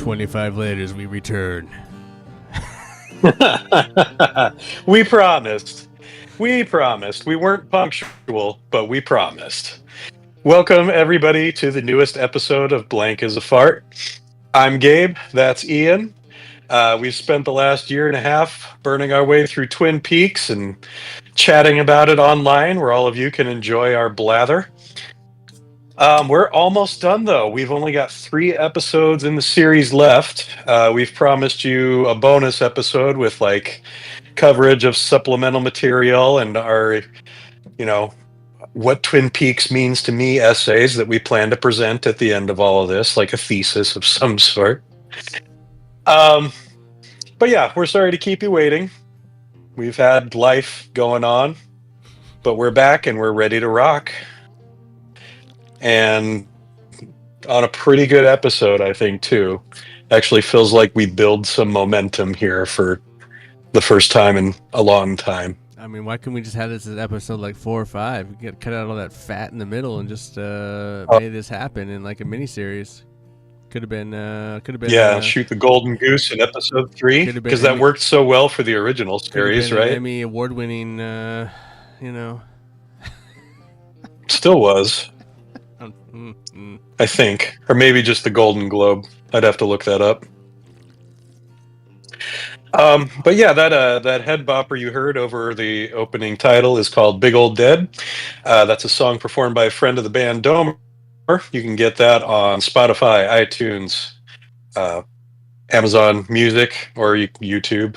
25 letters, we return. We promised. We promised. We weren't punctual, but we promised. Welcome, everybody, to the newest episode of Blank as a Fart. I'm Gabe. That's Ian. We've spent the last year and a half burning our way through Twin Peaks and chatting about it online, where all of you can enjoy our blather. We're almost done, though. We've only got 3 episodes in the series left. We've promised you a bonus episode with like coverage of supplemental material and our, what Twin Peaks means to me essays that we plan to present at the end of all of this, like a thesis of some sort. But yeah, we're sorry to keep you waiting. We've had life going on, but we're back and we're ready to rock. And on a pretty good episode, I think, too. Actually feels like we build some momentum here for the first time in a long time. I mean, why couldn't we just have this as episode like 4 or 5? We could cut out all that fat in the middle and just made this happen in like a miniseries. Could have been. Yeah, shoot the golden goose in episode 3 because that worked so well for the original series, right? An Emmy award-winning, Still was. I think, or maybe just the Golden Globe. I'd have to look that up. But yeah, that head bopper you heard over the opening title is called Big Old Dead. That's a song performed by a friend of the band, Domer. You can get that on Spotify, iTunes, Amazon Music, or YouTube,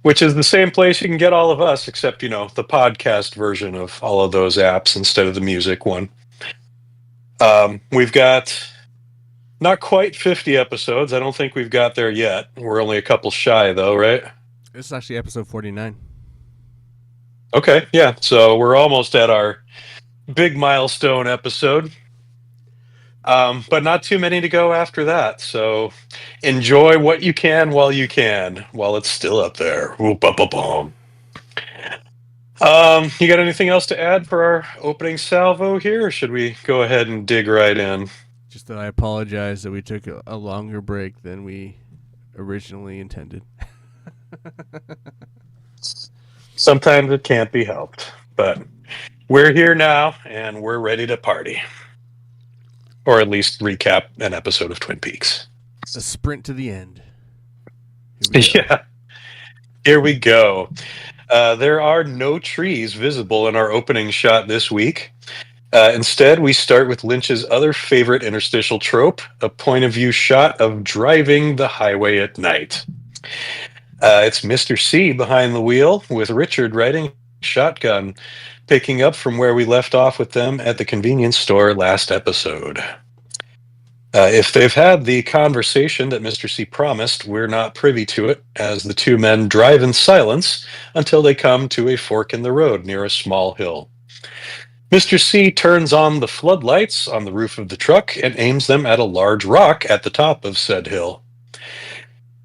which is the same place you can get all of us, except, the podcast version of all of those apps instead of the music one. We've got not quite 50 episodes. I don't think we've got there yet. We're only a couple shy, though, right? This is actually episode 49. Okay, yeah. So we're almost at our big milestone episode. But not too many to go after that. So enjoy what you can while it's still up there. You got anything else to add for our opening salvo here, or should we go ahead and dig right in? Just that I apologize that we took a longer break than we originally intended. Sometimes it can't be helped, but we're here now and we're ready to party. Or at least recap an episode of Twin Peaks. A sprint to the end. Yeah. Here we go. There are no trees visible in our opening shot this week. Instead, we start with Lynch's other favorite interstitial trope, a point-of-view shot of driving the highway at night. It's Mr. C behind the wheel, with Richard riding shotgun, picking up from where we left off with them at the convenience store last episode. If they've had the conversation that Mr. C promised, we're not privy to it, as the two men drive in silence until they come to a fork in the road near a small hill. Mr. C turns on the floodlights on the roof of the truck and aims them at a large rock at the top of said hill.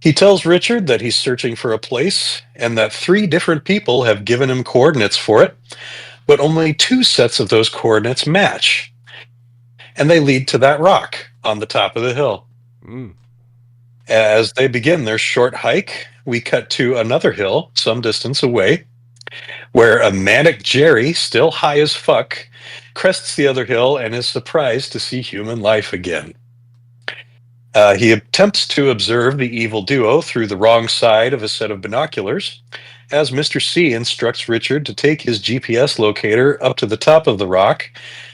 He tells Richard that he's searching for a place and that 3 different people have given him coordinates for it, but only 2 sets of those coordinates match. And they lead to that rock on the top of the hill. As they begin their short hike, we cut to another hill some distance away, where a manic Jerry, still high as fuck, crests the other hill and is surprised to see human life again. He attempts to observe the evil duo through the wrong side of a set of binoculars, as Mr. C instructs Richard to take his GPS locator up to the top of the rock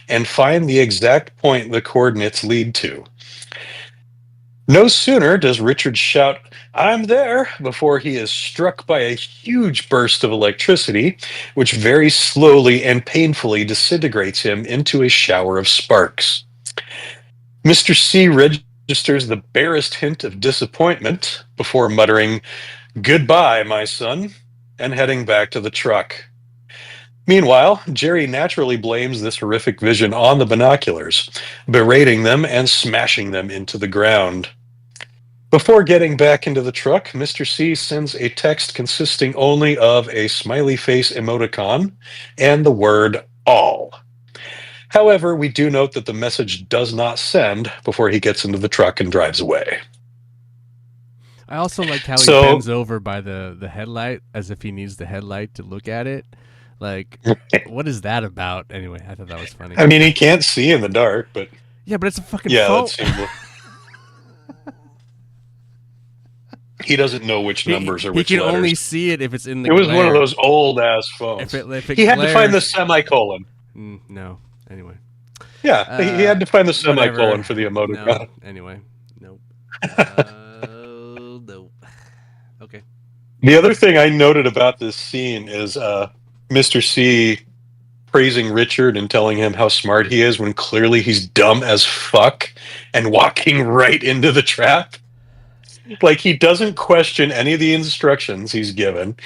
and find the exact point the coordinates lead to. No sooner does Richard shout, "I'm there," before he is struck by a huge burst of electricity, which very slowly and painfully disintegrates him into a shower of sparks. Mr. C registers the barest hint of disappointment before muttering, "Goodbye, my son," and heading back to the truck. Meanwhile, Jerry naturally blames this horrific vision on the binoculars, berating them and smashing them into the ground. Before getting back into the truck, Mr. C sends a text consisting only of a smiley face emoticon and the word "all." However, we do note that the message does not send before he gets into the truck and drives away. I also like how he So bends over by the headlight as if he needs the headlight to look at it. Like, what is that about? Anyway, I thought that was funny. I mean, he can't see in the dark, but Yeah, but it's a fucking yeah, that phone. seemed. He doesn't know which numbers or He which can letters. only see it if it's in the It was one of glare. those old ass phones. If it He had to find the glares, semicolon. no. Anyway, Yeah, he had to find the whatever. semicolon for the No. emoticon. Anyway, nope. Nope. Okay. The other thing I noted about this scene is Mr. C praising Richard and telling him how smart he is when clearly he's dumb as fuck and walking right into the trap. Like, he doesn't question any of the instructions he's given.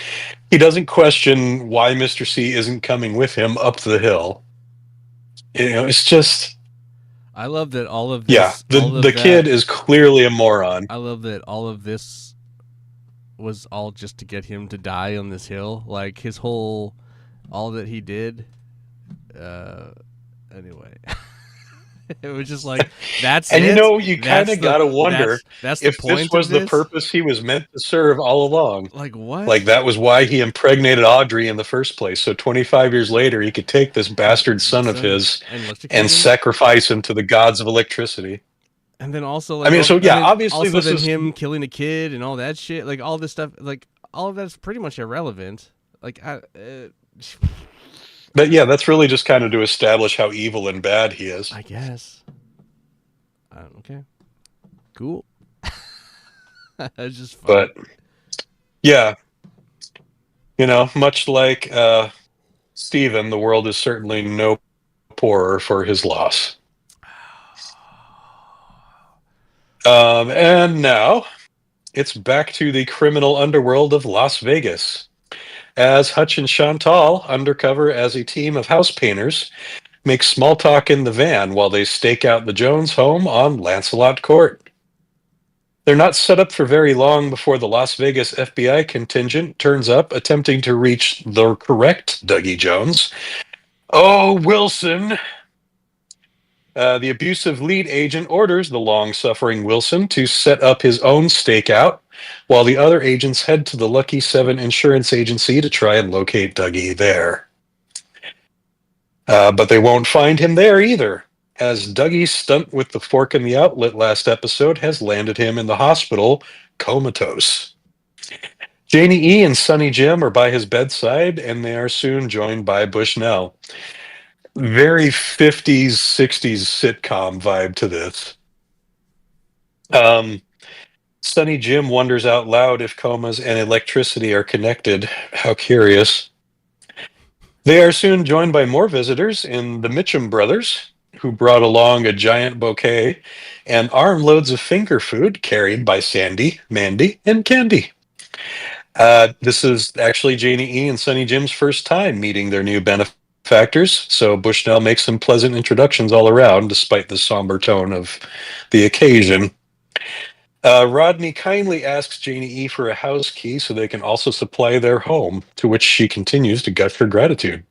He doesn't question why Mr. C isn't coming with him up the hill. You know, it's just. I love that all of Yeah, this. the kid is clearly a moron. I love that all of this was all just to get him to die on this hill. Like his whole, all that he did. Anyway, it was just like that's And it. you know, you kind of gotta wonder that's if the point this was of the this? purpose he was meant to serve all along. Like what? Like that was why he impregnated Audrey in the first place. So 25 years later, he could take this bastard son of his and sacrifice him to the gods of electricity. And then also, like, I mean, so yeah, obviously also this then is him killing a kid and all that shit, like all this stuff, like all of that's pretty much irrelevant. Like, but yeah, that's really just kind of to establish how evil and bad he is. I guess. Okay. Cool. It's just fun. But yeah, you know, much like Stephen, the world is certainly no poorer for his loss. And now it's back to the criminal underworld of Las Vegas. As Hutch and Chantal, undercover as a team of house painters, make small talk in the van while they stake out the Jones home on Lancelot Court. They're not set up for very long before the Las Vegas FBI contingent turns up, attempting to reach the correct Dougie Jones. Oh, Wilson! The abusive lead agent orders the long-suffering Wilson to set up his own stakeout, while the other agents head to the Lucky 7 insurance agency to try and locate Dougie there. But they won't find him there either, as Dougie's stunt with the fork in the outlet last episode has landed him in the hospital, comatose. Janie E. and Sonny Jim are by his bedside, and they are soon joined by Bushnell. Very 50s, 60s sitcom vibe to this. Sonny Jim wonders out loud if comas and electricity are connected. How curious. They are soon joined by more visitors in the Mitchum brothers, who brought along a giant bouquet and armloads of finger food carried by Sandy, Mandy, and Candy. This is actually Janie E. and Sonny Jim's first time meeting their new benefactors, so Bushnell makes some pleasant introductions all around, despite the somber tone of the occasion. Rodney kindly asks Janie E. for a house key so they can also supply their home, to which she continues to gush her gratitude.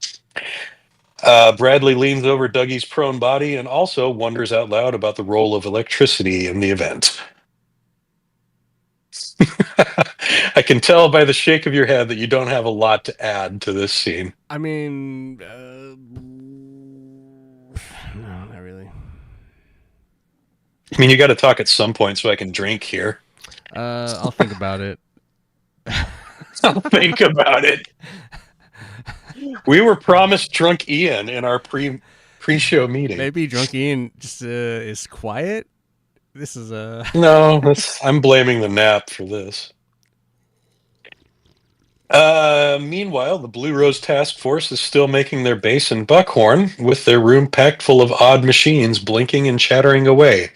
Bradley leans over Dougie's prone body and also wonders out loud about the role of electricity in the event. I can tell by the shake of your head that you don't have a lot to add to this scene. I mean, no, not really. I mean, you got to talk at some point so I can drink here. I'll think about it. I'll think about it. We were promised Drunk Ian in our pre-show meeting. Maybe Drunk Ian just is quiet. This is No, I'm blaming the nap for this. Meanwhile, the Blue Rose Task Force is still making their base in Buckhorn, with their room packed full of odd machines blinking and chattering away.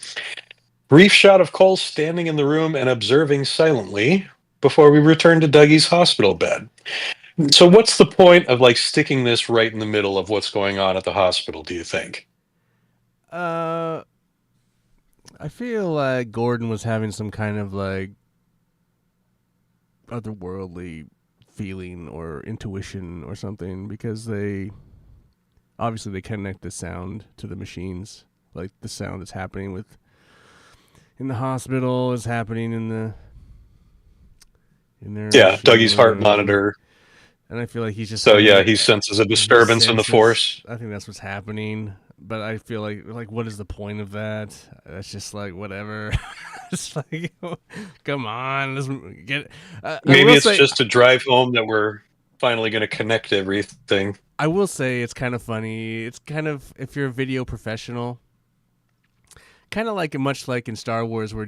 Brief shot of Cole standing in the room and observing silently before we return to Dougie's hospital bed. So what's the point of like sticking this right in the middle of what's going on at the hospital, do you think? I feel like Gordon was having some kind of like otherworldly feeling or intuition or something, because they obviously connect the sound to the machines. Like the sound that's happening in the hospital is happening in in their Yeah, Dougie's heart machine. monitor. And I feel like he's just So yeah, having he senses a he disturbance in the senses. force. I think that's what's happening. But I feel like what is the point of that? That's just like whatever. It's like, come on, let's get. I Maybe will it's say, just to drive home that we're finally going to connect everything. I will say, it's kind of funny. It's kind of if you're a video professional, kind of like much like in Star Wars, where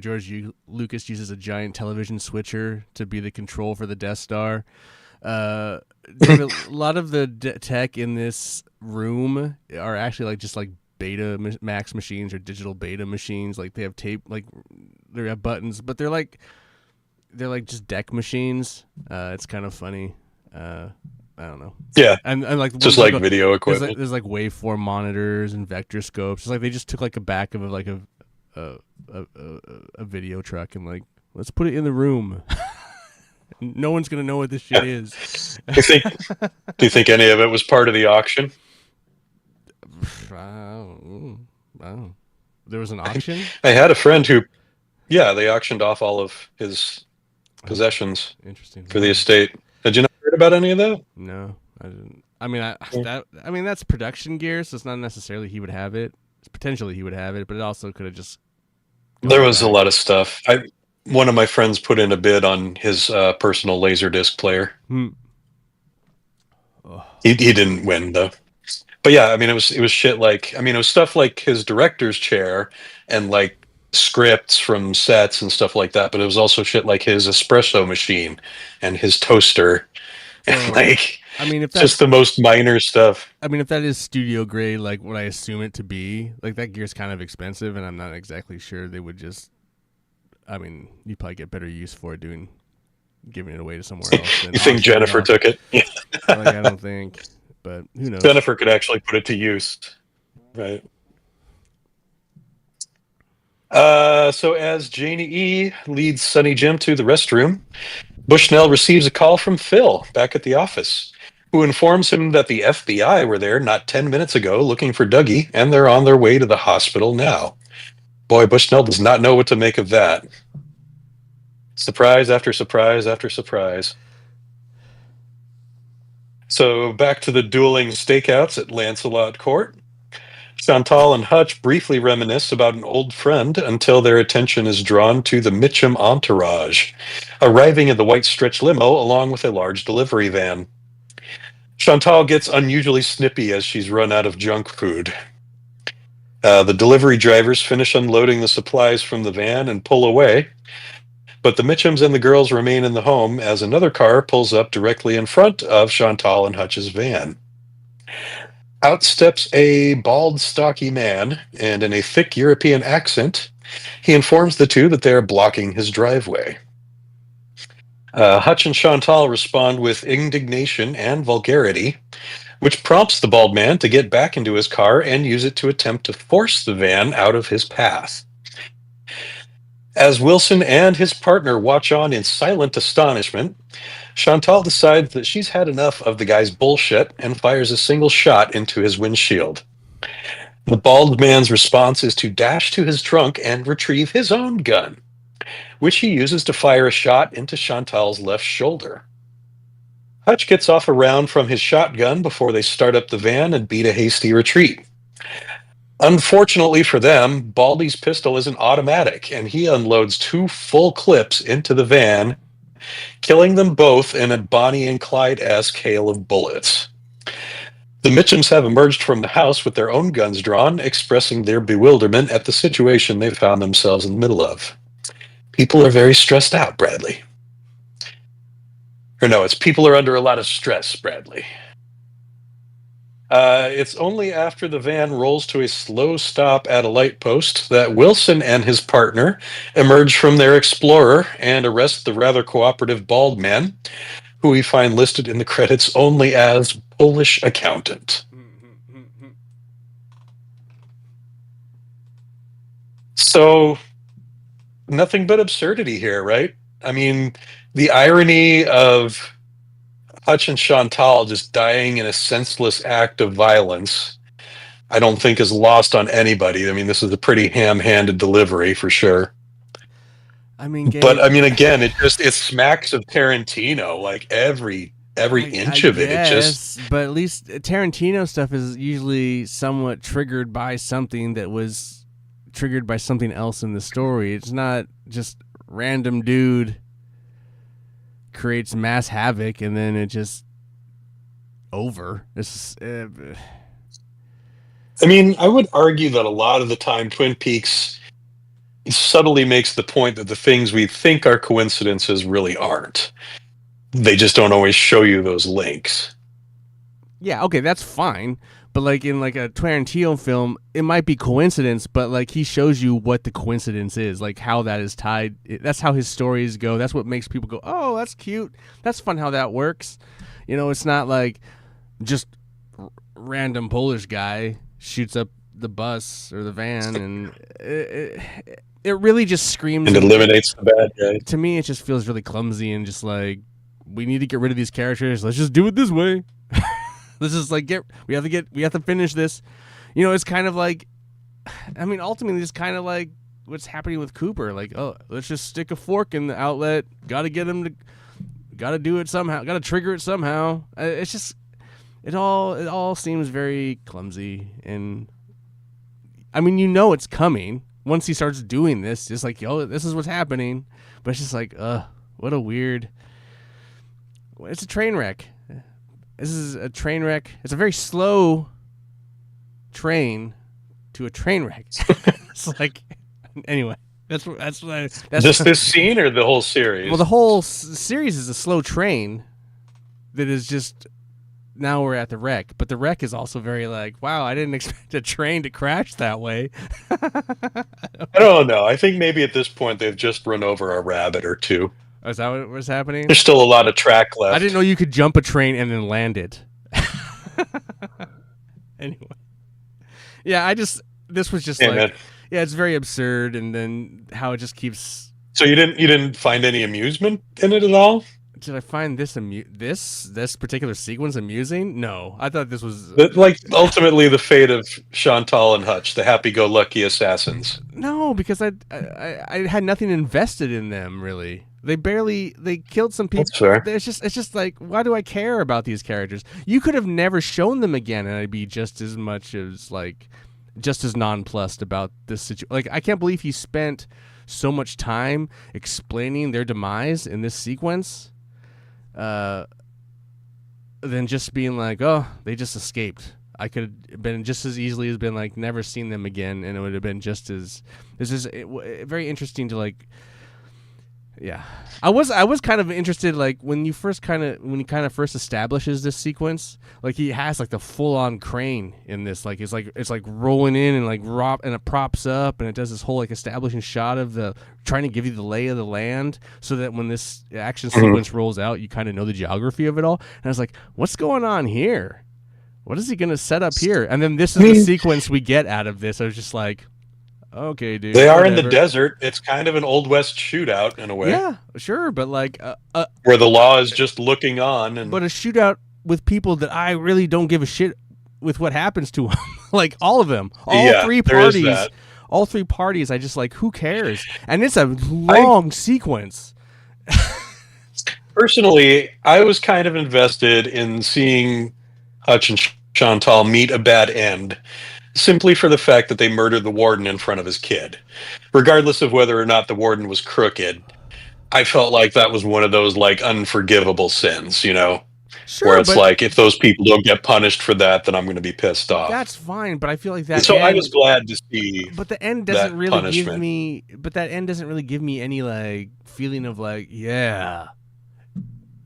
Lucas uses a giant television switcher to be the control for the Death Star. David, a lot of the tech in this room are actually like just like beta max machines or digital beta machines. Like they have tape, like they have buttons, but they're like just deck machines. It's kind of funny. I don't know. Yeah, And like just like video equipment. there's like waveform monitors and vector scopes. It's like they just took like a back of like a, a video truck and like let's put it in the room. No one's gonna know what this shit is. Do you think? Do you think any of it was part of the auction? There was an auction. I had a friend who, yeah, they auctioned off all of his possessions Interesting. for the estate. Had you not heard about any of that? No, I didn't. I mean, I mean that's production gear, so it's not necessarily he would have it. Potentially he would have it, but it also could have just. There was a lot of stuff. One of my friends put in a bid on his personal Laserdisc player. Oh. He didn't win though. But yeah, I mean, it was shit like, I mean, it was stuff like his director's chair and like scripts from sets and stuff like that. But it was also shit like his espresso machine and his toaster, and like, I mean, if that's just the most minor stuff. I mean, if that is studio grade, like what I assume it to be, like that gear's kind of expensive, and I'm not exactly sure they would just. I mean, you probably get better use for it giving it away to somewhere else. You think Jennifer took it? Yeah. Like, I don't think, but who knows? Jennifer could actually put it to use, right? So as Janie E leads Sonny Jim to the restroom, Bushnell receives a call from Phil back at the office, who informs him that the FBI were there not 10 minutes ago looking for Dougie, and they're on their way to the hospital now. Boy, Bushnell does not know what to make of that. Surprise after surprise after surprise. So back to the dueling stakeouts at Lancelot Court. Chantal and Hutch briefly reminisce about an old friend until their attention is drawn to the Mitchum entourage, arriving in the white stretch limo along with a large delivery van. Chantal gets unusually snippy as she's run out of junk food. The delivery drivers finish unloading the supplies from the van and pull away, but the Mitchums and the girls remain in the home as another car pulls up directly in front of Chantal and Hutch's van. Out steps a bald, stocky man, and in a thick European accent, he informs the two that they are blocking his driveway. Hutch and Chantal respond with indignation and vulgarity, which prompts the bald man to get back into his car and use it to attempt to force the van out of his path. As Wilson and his partner watch on in silent astonishment, Chantal decides that she's had enough of the guy's bullshit and fires a single shot into his windshield. The bald man's response is to dash to his trunk and retrieve his own gun, which he uses to fire a shot into Chantal's left shoulder. Hutch gets off a round from his shotgun before they start up the van and beat a hasty retreat. Unfortunately for them, Baldy's pistol is an automatic, and he unloads 2 full clips into the van, killing them both in a Bonnie and Clyde-esque hail of bullets. The Mitchums have emerged from the house with their own guns drawn, expressing their bewilderment at the situation they found themselves in the middle of. People are very stressed out, Bradley. Or no, it's people are under a lot of stress, Bradley. It's only after the van rolls to a slow stop at a light post that Wilson and his partner emerge from their Explorer and arrest the rather cooperative bald man, who we find listed in the credits only as Polish accountant. So, nothing but absurdity here, right? I mean, the irony of Hutch and Chantal just dying in a senseless act of violence, I don't think is lost on anybody. I mean, this is a pretty ham-handed delivery for sure. I mean, But Gabe, I mean, again, it smacks of Tarantino. Like every I inch of it. It just guess, but at least Tarantino stuff is usually somewhat triggered by something that was triggered by something else in the story. It's not just random dude creates mass havoc and then it just over. It's I mean, I would argue that a lot of the time Twin Peaks subtly makes the point that the things we think are coincidences really aren't. They just don't always show you those links. yeah, okay, that's fine. But like in like a Tarantino film, it might be coincidence, but like he shows you what the coincidence is, like how that is tied. That's how his stories go. That's what makes people go, "Oh, that's cute. That's fun how that works." You know, it's not like just random Polish guy shoots up the bus or the van, and it really just screams And eliminates the bad guy. to me. It just feels really clumsy and just like we need to get rid of these characters. Let's just do it this way. Let's just like we have to finish this. You know, it's kind of like, I mean, ultimately, it's kind of like what's happening with Cooper. Like, oh, let's just stick a fork in the outlet. Got to get him to, got to do it somehow. Got to trigger it somehow. It's just, it all seems very clumsy. And I mean, you know, it's coming once he starts doing this. Just like, yo, this is what's happening. But it's just like, what a weird. It's a train wreck. This is a train wreck. It's a very slow train to a train wreck. It's like, anyway, that's Just this scene or the whole series? Well, the whole series is a slow train that is just, now we're at the wreck. But the wreck is also very like, wow, I didn't expect a train to crash that way. I don't know. I think maybe at this point they've just run over a rabbit or two. Oh, is that what was happening? There's still a lot of track left. I didn't know you could jump a train and then land it. Anyway. Yeah, this was just like, man. Yeah, it's very absurd, and then how it just keeps. So you didn't find any amusement in it at all? Did I find this this particular sequence amusing? No, I thought this was like ultimately the fate of Chantal and Hutch, the happy-go-lucky assassins. No, because I had nothing invested in them really. They killed some people. That's fair. It's just like, why do I care about these characters? You could have never shown them again, and I'd be just as nonplussed about this situation. Like, I can't believe he spent so much time explaining their demise in this sequence, than just being like, oh, they just escaped. I could have been just as easily as been like, never seen them again, and it would have been just as. This is very interesting to like. Yeah, I was kind of interested, like when he first establishes this sequence, like he has like the full on crane in this, like it's like rolling in and like and it props up and it does this whole like establishing shot of the trying to give you the lay of the land so that when this action sequence rolls out, you kind of know the geography of it all. And I was like, what's going on here? What is he gonna set up here? And then this is the sequence we get out of this. I was just like, okay, dude. They are in the desert. It's kind of an Old West shootout in a way. Yeah, sure, but like where the law is just looking on. But a shootout with people that I really don't give a shit with what happens to them. Like all of them, three parties, all three parties. I just like, who cares? And it's a long sequence. Personally, I was kind of invested in seeing Hutch and Chantal meet a bad end, simply for the fact that they murdered the warden in front of his kid. Regardless of whether or not the warden was crooked, I felt like that was one of those like unforgivable sins, you know? Sure, where it's like, if those people don't get punished for that, then I'm going to be pissed off. That's fine, but I feel like that. So I was glad to see. But the end doesn't really give me. But that end doesn't really give me any like feeling of like, yeah.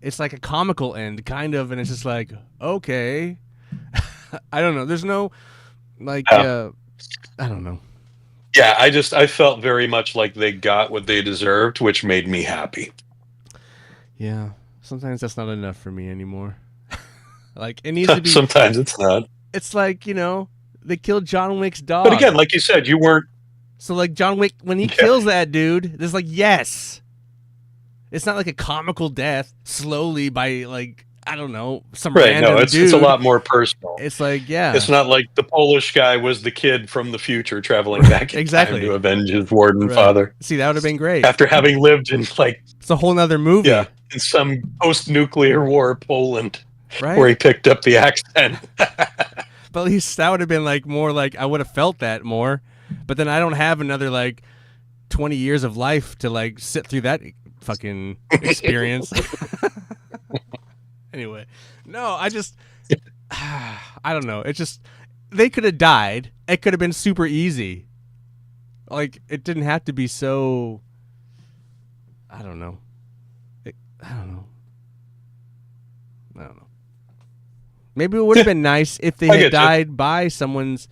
It's like a comical end, kind of, and it's just like, okay. I don't know. There's no. Like, I don't know. Yeah, I felt very much like they got what they deserved, which made me happy. Yeah, sometimes that's not enough for me anymore. Like, it needs to be. Sometimes it's not. It's like, you know, they killed John Wick's dog. But again, like you said, you weren't. So, like, John Wick, when he kills that dude, there's like, yes. It's not like a comical death slowly by, like, I don't know, some Right. No, random it's dude. a lot more personal. It's like, yeah. It's not like the Polish guy was the kid from the future traveling back in time Exactly. to avenge his warden Right. father. See, that would have been great. After having lived in It's a whole nother movie. in some post-nuclear war Poland, right? Where he picked up the accent. But at least that would have been like more like I would have felt that more. But then I don't have another like 20 years of life to like sit through that fucking experience. Anyway, no, I just I don't know. It's just they could have died. It could have been super easy. Like it didn't have to be so. I don't know. I don't know. Maybe it would have been nice if they had died by someone's.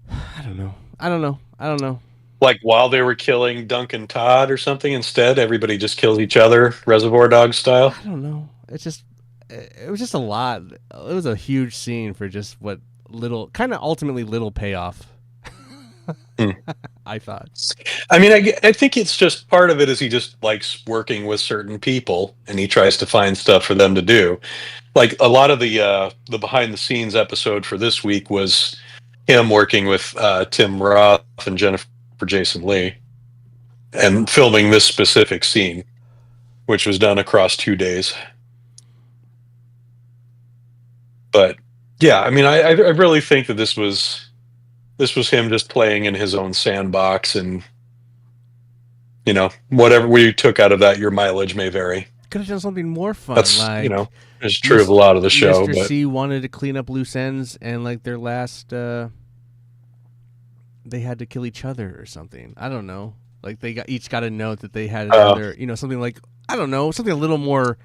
I don't know. Like while they were killing Duncan Todd or something instead, everybody just kills each other, Reservoir Dogs style. I don't know. It was just a lot. It was a huge scene for just what little, kind of ultimately little payoff. I thought. I mean, I think it's just part of it is he just likes working with certain people and he tries to find stuff for them to do. Like a lot of the behind the scenes episode for this week was him working with Tim Roth and Jennifer Jason Leigh and filming this specific scene, which was done across 2 days. But yeah, I mean, I really think that this was him just playing in his own sandbox, and you know, whatever we took out of that, your mileage may vary. Could have done something more fun. That's like, you know, it's true of a lot of the show. Mr. But C wanted to clean up loose ends, and like their last, they had to kill each other or something. I don't know. Like they each got a note that they had another, you know, something like I don't know, something a little more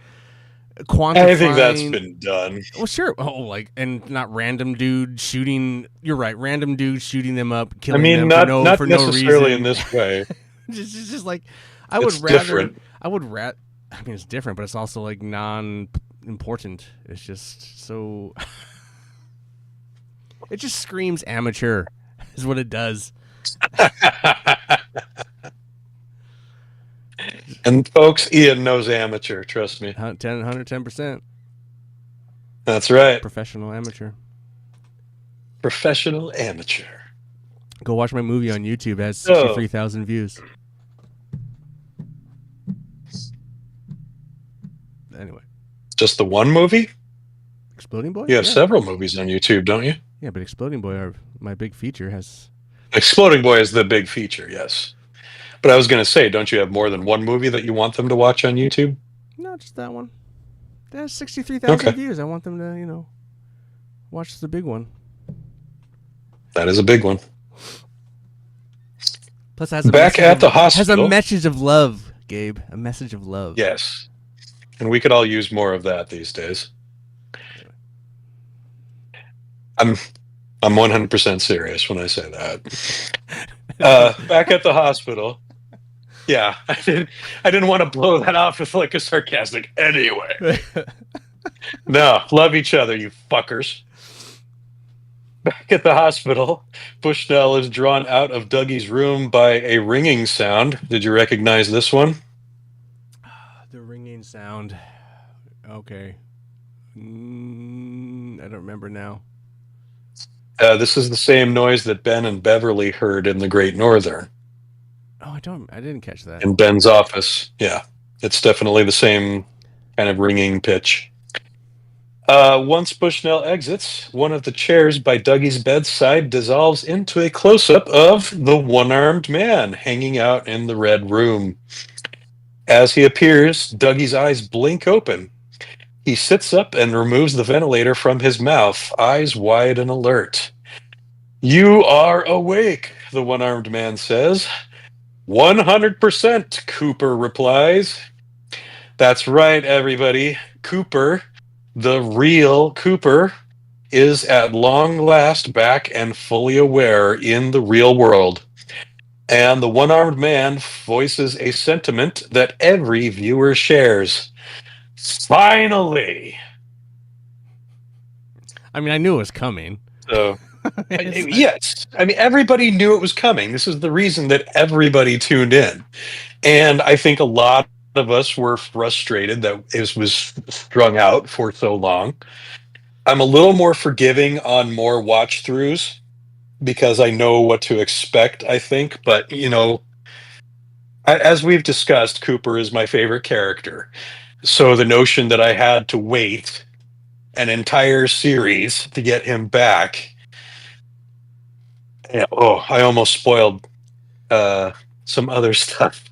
quantifying. I think that's been done. Well, sure. Oh, like and not random dude shooting. You're right. Random dude shooting them up, killing them not for necessarily no reason. in this way. just like I would rather. Different. I would rather. I mean, it's different, but it's also like non-important. It's just so. It just screams amateur, is what it does. And folks, Ian knows amateur. Trust me. 110%. That's right. Professional amateur. Professional amateur. Go watch my movie on YouTube. It has 63,000 views. Anyway. Just the one movie? Exploding Boy? You have several movies on YouTube, don't you? Yeah, but Exploding Boy, my big feature, has... Exploding Boy is the big feature, yes. But I was going to say, don't you have more than one movie that you want them to watch on YouTube? No, just that one. That has 63,000 views. I want them to, you know, watch the big one. That is a big one. Plus, it has Back at the hospital. Has a message of love, Gabe. A message of love. Yes. And we could all use more of that these days. I'm 100% serious when I say that. Back at the hospital. Yeah, I didn't want to blow that off with like a sarcastic anyway. No, love each other, you fuckers. Back at the hospital, Bushnell is drawn out of Dougie's room by a ringing sound. Did you recognize this one? The ringing sound. Okay. I don't remember now. This is the same noise that Ben and Beverly heard in the Great Northern. Oh, I didn't catch that. In Ben's office. Yeah. It's definitely the same kind of ringing pitch. Once Bushnell exits, one of the chairs by Dougie's bedside dissolves into a close-up of the one-armed man hanging out in the red room. As he appears, Dougie's eyes blink open. He sits up and removes the ventilator from his mouth, eyes wide and alert. "You are awake," the one-armed man says. "100%, Cooper replies. That's right, everybody. Cooper, the real Cooper, is at long last back and fully aware in the real world. And the one-armed man voices a sentiment that every viewer shares. Finally! I mean, I knew it was coming. So, yes. I mean, everybody knew it was coming. This is the reason that everybody tuned in. And I think a lot of us were frustrated that it was strung out for so long. I'm a little more forgiving on more watch throughs because I know what to expect, I think. But, as we've discussed, Cooper is my favorite character. So the notion that I had to wait an entire series to get him back, I almost spoiled some other stuff.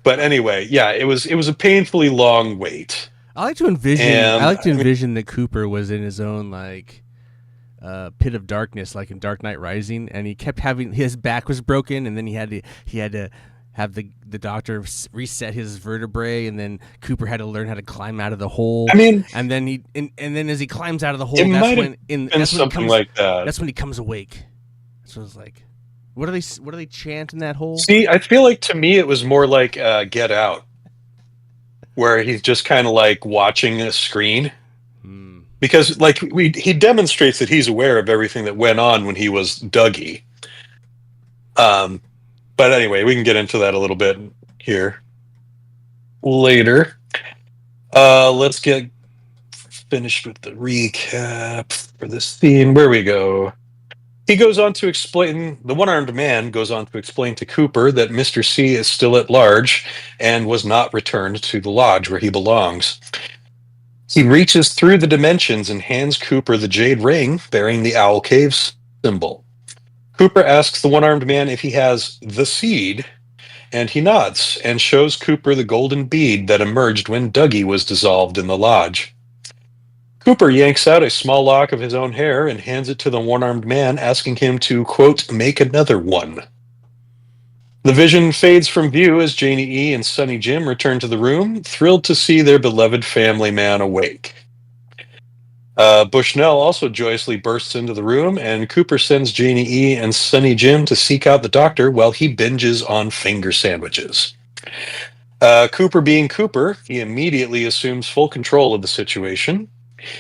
But anyway, yeah, it was a painfully long wait. I like to envision. I And like to envision that Cooper was in his own pit of darkness, like in Dark Knight Rising, and he kept having his back was broken, and then he had to have the doctor reset his vertebrae, and then Cooper had to learn how to climb out of the hole. I mean, and then then as he climbs out of the hole, it that's might have when been something like that. That's when he comes awake. So it's like, what do they chant in that hole? See, I feel like to me it was more like Get Out, where he's just kind of like watching a screen. Because like he demonstrates that he's aware of everything that went on when he was Dougie. But anyway, we can get into that a little bit here later. Let's get finished with the recap for this scene. Where we go. He goes on to explain, the one-armed man goes on to explain to Cooper that Mr. C is still at large and was not returned to the lodge where he belongs. He reaches through the dimensions and hands Cooper the jade ring bearing the Owl Cave symbol. Cooper asks the one-armed man if he has the seed, and he nods and shows Cooper the golden bead that emerged when Dougie was dissolved in the lodge. Cooper yanks out a small lock of his own hair and hands it to the one-armed man, asking him to, quote, make another one. The vision fades from view as Janie E. and Sonny Jim return to the room, thrilled to see their beloved family man awake. Bushnell also joyously bursts into the room, and Cooper sends Janie E. and Sonny Jim to seek out the doctor while he binges on finger sandwiches. Cooper being Cooper, he immediately assumes full control of the situation.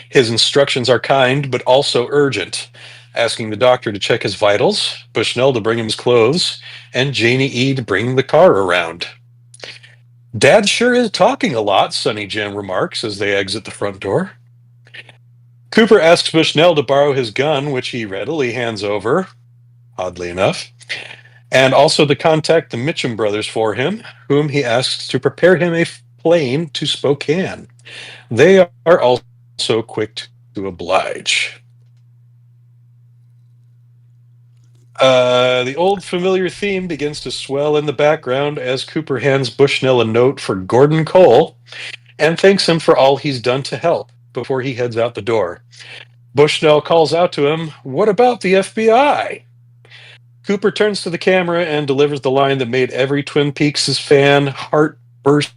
His instructions are kind, but also urgent, asking the doctor to check his vitals, Bushnell to bring him his clothes, and Janie E. to bring the car around. Dad sure is talking a lot, Sonny Jim remarks as they exit the front door. Cooper asks Bushnell to borrow his gun, which he readily hands over, oddly enough, and also to contact the Mitchum brothers for him, whom he asks to prepare him a plane to Spokane. They are also quick to oblige. The old familiar theme begins to swell in the background as Cooper hands Bushnell a note for Gordon Cole and thanks him for all he's done to help before he heads out the door. Bushnell calls out to him, "What about the FBI?" Cooper turns to the camera and delivers the line that made every Twin Peaks' fan heart burst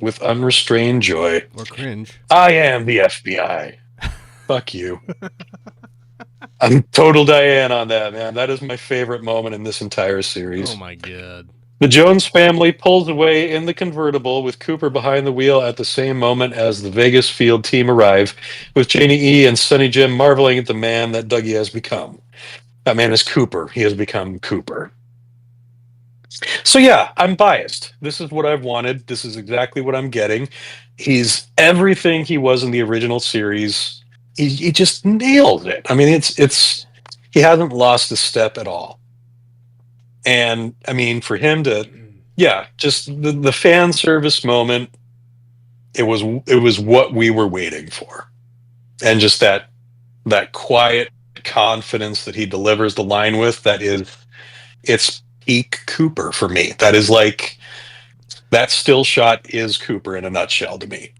with unrestrained joy. Or cringe. I am the FBI. Fuck you. I'm total Diane on that, man. That is my favorite moment in this entire series. Oh my god. The Jones family pulls away in the convertible with Cooper behind the wheel at the same moment as the Vegas field team arrive, with Janie E. and Sonny Jim marveling at the man that Dougie has become. That man is Cooper. He has become Cooper. So yeah, I'm biased. This is what I've wanted. This is exactly what I'm getting. He's everything he was in the original series. He just nailed it. I mean, it's he hasn't lost a step at all. And I mean, for him to, yeah, just the fan service moment, it was what we were waiting for, and just that quiet confidence that he delivers the line with, it's peak Cooper for me. That is like, that still shot is Cooper in a nutshell to me.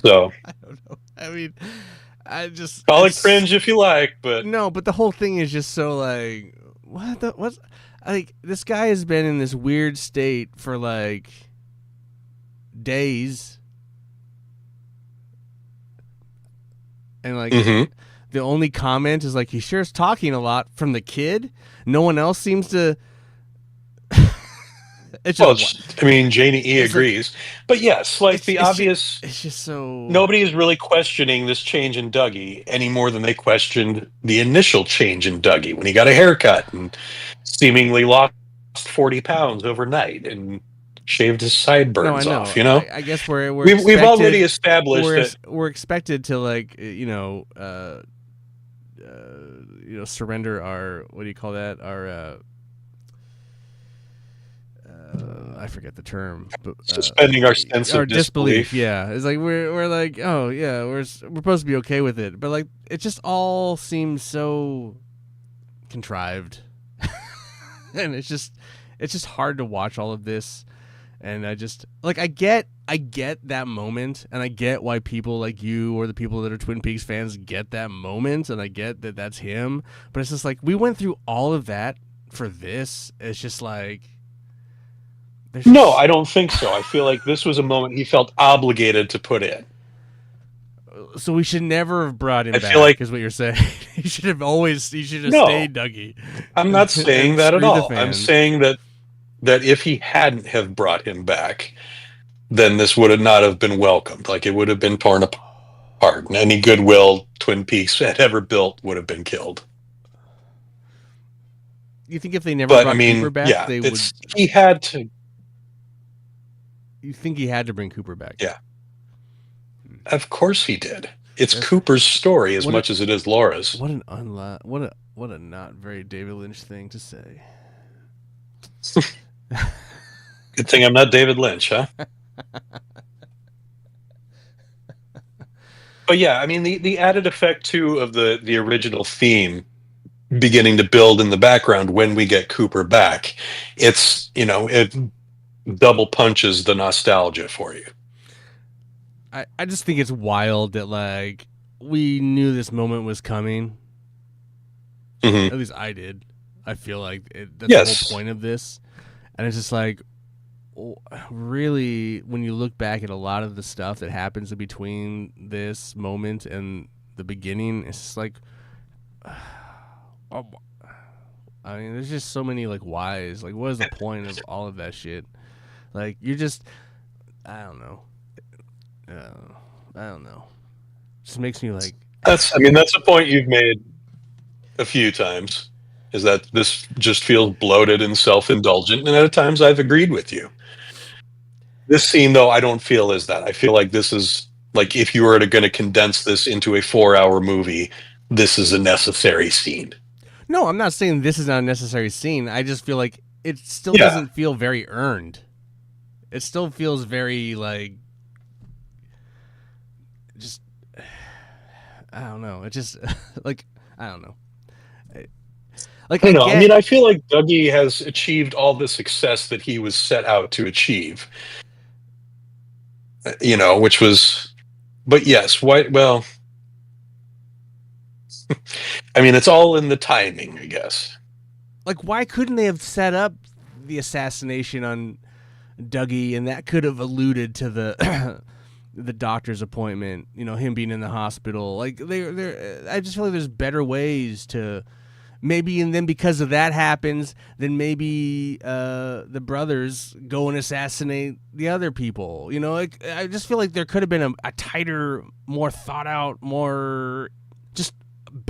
So I don't know. I mean, I just call it cringe if you like, but no. But the whole thing is just so like, what's like, this guy has been in this weird state for like days, and like the only comment is like, he sure is talking a lot from the kid. No one else seems to It's Well, just I mean, Janie E it's like agrees, but yes, like the obvious. it's just so. Nobody is really questioning this change in Dougie any more than they questioned the initial change in Dougie when he got a haircut and seemingly lost 40 pounds overnight and shaved his No, I sideburns off. know. You know, I guess we're we've already expected established that. we're expected to like surrender our, what do you call that, our I forget the term, but Suspending our sense our of disbelief. disbelief. Yeah, it's like we're like, oh yeah, we're supposed to be okay with it, but like it just all seems so contrived, and it's just hard to watch all of this. And I just like I get that moment, and I get why people like you or the people that are Twin Peaks fans get that moment, and I get that that's him. But it's just like we went through all of that for this. It's just like No, I don't think so. I feel like this was a moment he felt obligated to put in. So we should never have brought him I feel back, like is what you're saying. He should have no, stayed Dougie. I'm not saying And that at screw the all. I'm fans. saying that if he hadn't have brought him back, then this would have not have been welcomed. Like it would have been torn apart, and any goodwill Twin Peaks had ever built would have been killed. You think if they never But I brought Cooper mean, back, yeah, they would? he had to. You think he had to bring Cooper back? Yeah, of course he did. It's That's, Cooper's story as much as it is Laura's. What a not very David Lynch thing to say. Good thing I'm not David Lynch, huh? But yeah, I mean the added effect too of the original theme beginning to build in the background when we get Cooper back, it's it double punches the nostalgia for you. I just think it's wild that like we knew this moment was coming. Mm-hmm. At least I did. I feel like that's Yes. the whole point of this, and it's just like, really, when you look back at a lot of the stuff that happens in between this moment and the beginning, it's just like, I mean, there's just so many like whys. Like, what is the point of all of that shit? Like, you're just, I don't know. I don't know. It just makes me like. That's a point you've made a few times. Is that this just feels bloated and self-indulgent, and at times I've agreed with you. This scene, though, I don't feel is that. I feel like this is like if you were going to condense this into a 4-hour movie, this is a necessary scene. No, I'm not saying this is not a necessary scene. I just feel like it still doesn't feel very earned. It still feels very like just I don't know. It just like I don't know. Like I don't know. I mean, I feel like Dougie has achieved all the success that he was set out to achieve. Which was, but yes, why? Well, I mean, it's all in the timing, I guess. Like, why couldn't they have set up the assassination on Dougie, and that could have alluded to the the doctor's appointment? Him being in the hospital. Like, I just feel like there's better ways to. Maybe, and then because of that happens, then maybe the brothers go and assassinate the other people. Like I just feel like there could have been a tighter, more thought out, more just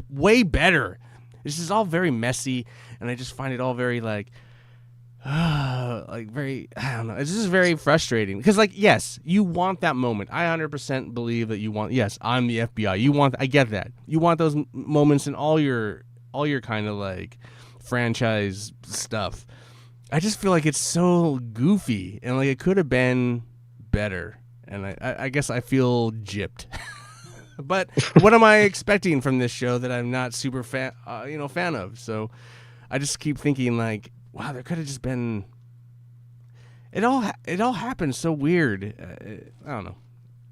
way better. This is all very messy, and I just find it all very like very, I don't know. It's just very frustrating because, like, yes, you want that moment. I 100% believe that you want. Yes, I'm the FBI. I get that. You want those moments in all your kind of like franchise stuff. I just feel like it's so goofy, and like it could have been better, and I guess I feel gypped. But what am I expecting from this show that I'm not super fan of? So I just keep thinking like, wow, there could have just been. It all happened so weird. I don't know.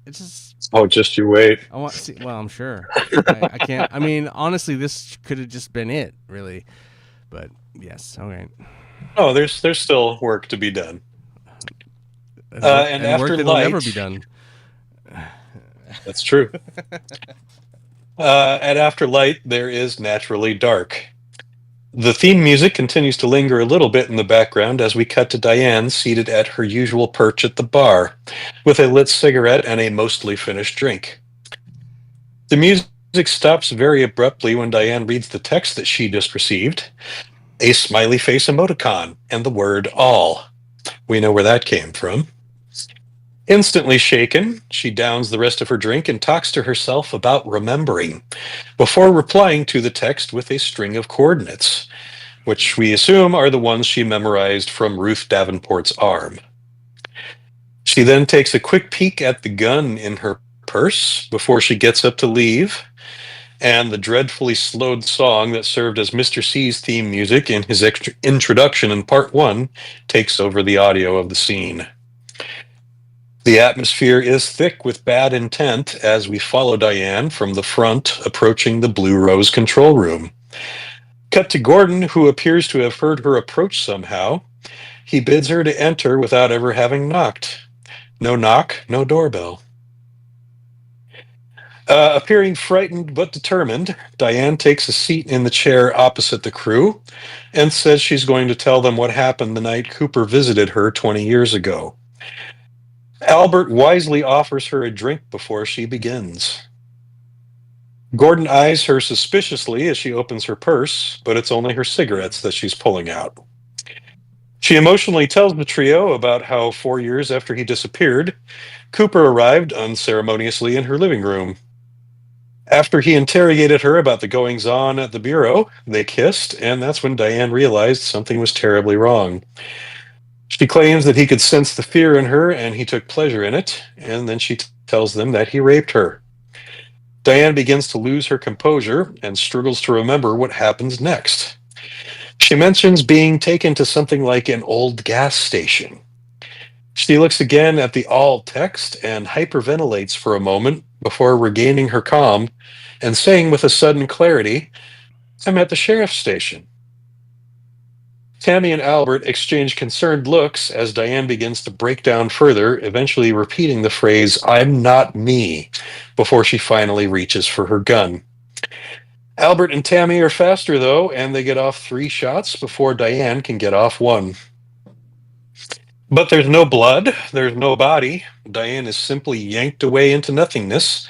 It's just. Oh, just you wait. I want to see. Well, I'm sure. I can't. I mean, honestly, this could have just been it, really. But yes, all right. Oh, there's still work to be done. And after work that'll never be done. That's true. And after light, there is naturally dark. The theme music continues to linger a little bit in the background as we cut to Diane seated at her usual perch at the bar, with a lit cigarette and a mostly finished drink. The music stops very abruptly when Diane reads the text that she just received, a smiley face emoticon, and the word all. We know where that came from. Instantly shaken, she downs the rest of her drink and talks to herself about remembering, before replying to the text with a string of coordinates, which we assume are the ones she memorized from Ruth Davenport's arm. She then takes a quick peek at the gun in her purse before she gets up to leave, and the dreadfully slowed song that served as Mr. C's theme music in his introduction in part one takes over the audio of the scene. The atmosphere is thick with bad intent as we follow Diane from the front approaching the Blue Rose control room. Cut to Gordon, who appears to have heard her approach somehow. He bids her to enter without ever having knocked. No knock, no doorbell. Appearing frightened but determined, Diane takes a seat in the chair opposite the crew and says she's going to tell them what happened the night Cooper visited her 20 years ago. Albert wisely offers her a drink before she begins. Gordon eyes her suspiciously as she opens her purse, but it's only her cigarettes that she's pulling out. She emotionally tells the trio about how 4 years after he disappeared, Cooper arrived unceremoniously in her living room. After he interrogated her about the goings on at the bureau, they kissed, and that's when Diane realized something was terribly wrong. She claims that he could sense the fear in her and he took pleasure in it, and then she tells them that he raped her. Diane begins to lose her composure and struggles to remember what happens next. She mentions being taken to something like an old gas station. She looks again at the all text and hyperventilates for a moment before regaining her calm and saying with a sudden clarity, "I'm at the sheriff's station." Tammy and Albert exchange concerned looks as Diane begins to break down further, eventually repeating the phrase, "I'm not me," before she finally reaches for her gun. Albert and Tammy are faster, though, and they get off 3 shots before Diane can get off 1. But there's no blood, there's no body. Diane is simply yanked away into nothingness,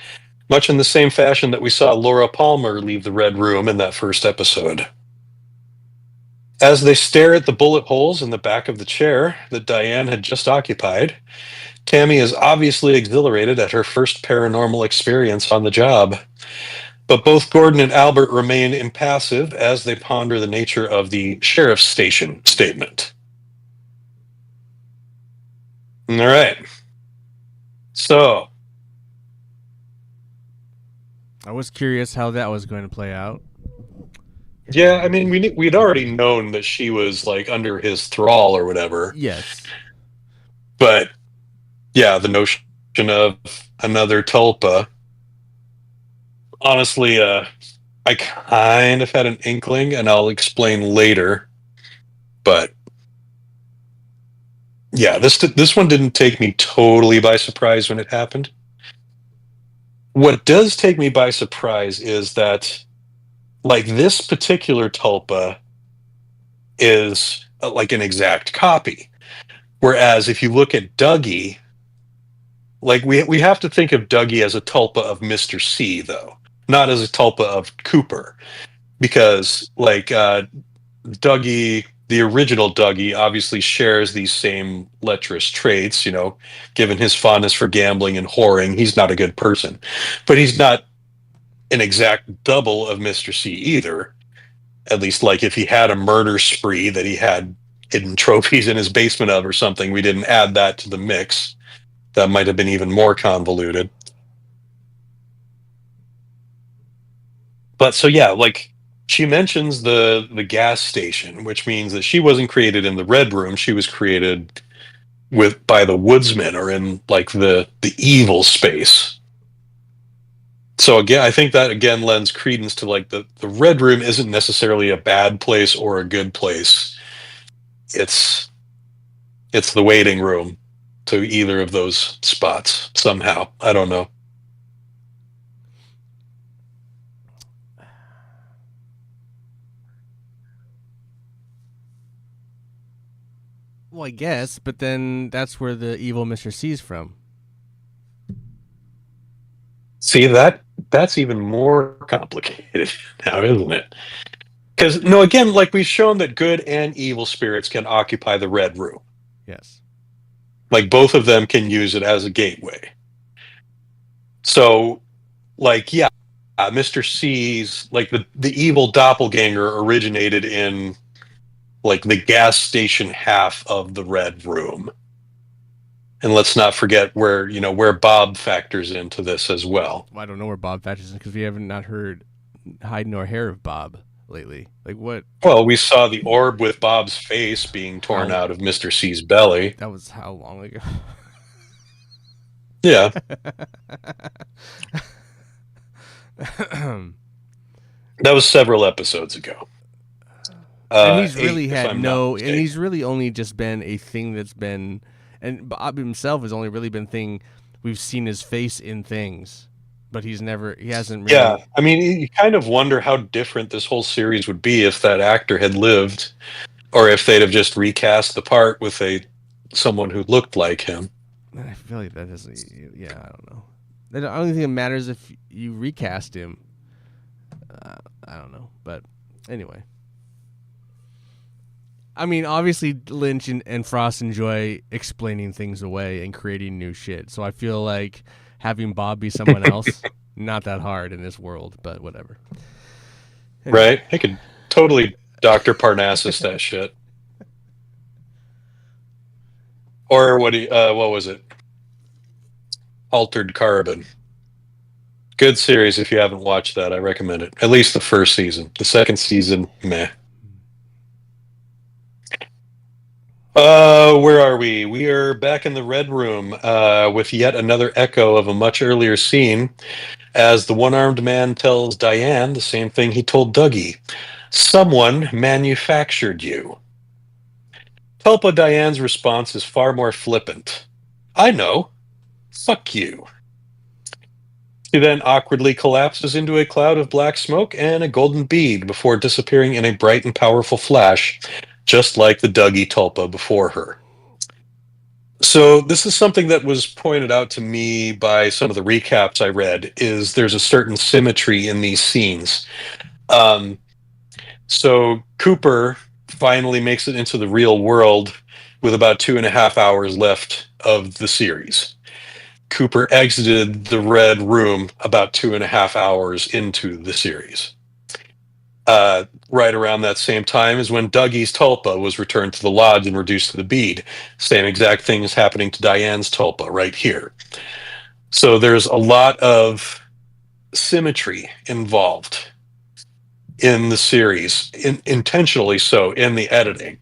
much in the same fashion that we saw Laura Palmer leave the Red Room in that first episode. As they stare at the bullet holes in the back of the chair that Diane had just occupied, Tammy is obviously exhilarated at her first paranormal experience on the job. But both Gordon and Albert remain impassive as they ponder the nature of the sheriff's station statement. All right. So, I was curious how that was going to play out. yeah, I mean, we'd already known that she was like under his thrall or whatever, Yes. but yeah, the notion of another tulpa, honestly, I kind of had an inkling, and I'll explain later. But yeah, this one didn't take me totally by surprise when it happened. What does take me by surprise is that, like, this particular tulpa is like an exact copy. Whereas if you look at Dougie, like we have to think of Dougie as a tulpa of Mr. C, though, not as a tulpa of Cooper, because like Dougie, the original Dougie, obviously shares these same lecherous traits. Given his fondness for gambling and whoring, he's not a good person, but he's not an exact double of Mr. C either. At least, like if he had a murder spree that he had hidden trophies in his basement of or something, we didn't add that to the mix. That might have been even more convoluted. But so yeah, like she mentions the gas station, which means that she wasn't created in the Red Room. She was created by the Woodsmen, or in like the evil space. So again, I think that again lends credence to like the Red Room isn't necessarily a bad place or a good place. It's the waiting room to either of those spots somehow. I don't know. Well, I guess, but then that's where the evil Mr. C's from. See, that's even more complicated now, isn't it? Because no, again, like we've shown that good and evil spirits can occupy the red room. Yes. Like both of them can use it as a gateway. So, like, yeah, Mr. C's like the evil doppelganger originated in like the gas station half of the red room. And let's not forget where Bob factors into this as well. I don't know where Bob factors in because we haven't not heard hide nor hair of Bob lately. Like what? Well, we saw the orb with Bob's face being torn How out of Mr. C's belly. that was how long ago? Yeah. That was several episodes ago. And he's really 8, had and he's really only just been a thing that's been, and Bob himself has only really been thing we've seen his face in things, but he hasn't really. Yeah, I mean, you kind of wonder how different this whole series would be if that actor had lived, or if they'd have just recast the part with someone who looked like him. I feel like that doesn't. Yeah, I don't know. I don't think it matters if you recast him. I don't know, but anyway. I mean, obviously, Lynch and Frost enjoy explaining things away and creating new shit. So I feel like having Bob be someone else, not that hard in this world, but whatever. Anyway. Right? I could totally Dr. Parnassus that shit. Or what was it? Altered Carbon. Good series if you haven't watched that. I recommend it. At least the first season. The second season, meh. Where are we? We are back in the Red Room with yet another echo of a much earlier scene as the one-armed man tells Diane the same thing he told Dougie. Someone manufactured you. Tulpa Diane's response is far more flippant. I know. Fuck you. She then awkwardly collapses into a cloud of black smoke and a golden bead before disappearing in a bright and powerful flash, just like the Dougie Tulpa before her. So this is something that was pointed out to me by some of the recaps I read, is there's a certain symmetry in these scenes. So Cooper finally makes it into the real world with about 2.5 hours left of the series. Cooper exited the Red Room about 2.5 hours into the series. Right around that same time is when Dougie's Tulpa was returned to the lodge and reduced to the bead. Same exact thing is happening to Diane's Tulpa right here. So there's a lot of symmetry involved in the series, intentionally so, in the editing.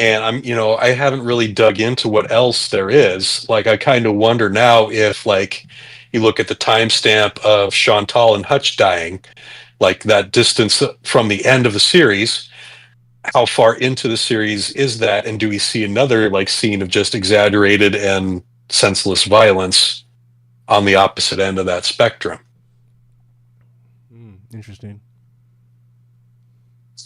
And I haven't really dug into what else there is. Like, I kind of wonder now if, like, you look at the timestamp of Chantal and Hutch dying, like that distance from the end of the series, how far into the series is that? And do we see another, like, scene of just exaggerated and senseless violence on the opposite end of that spectrum? Interesting.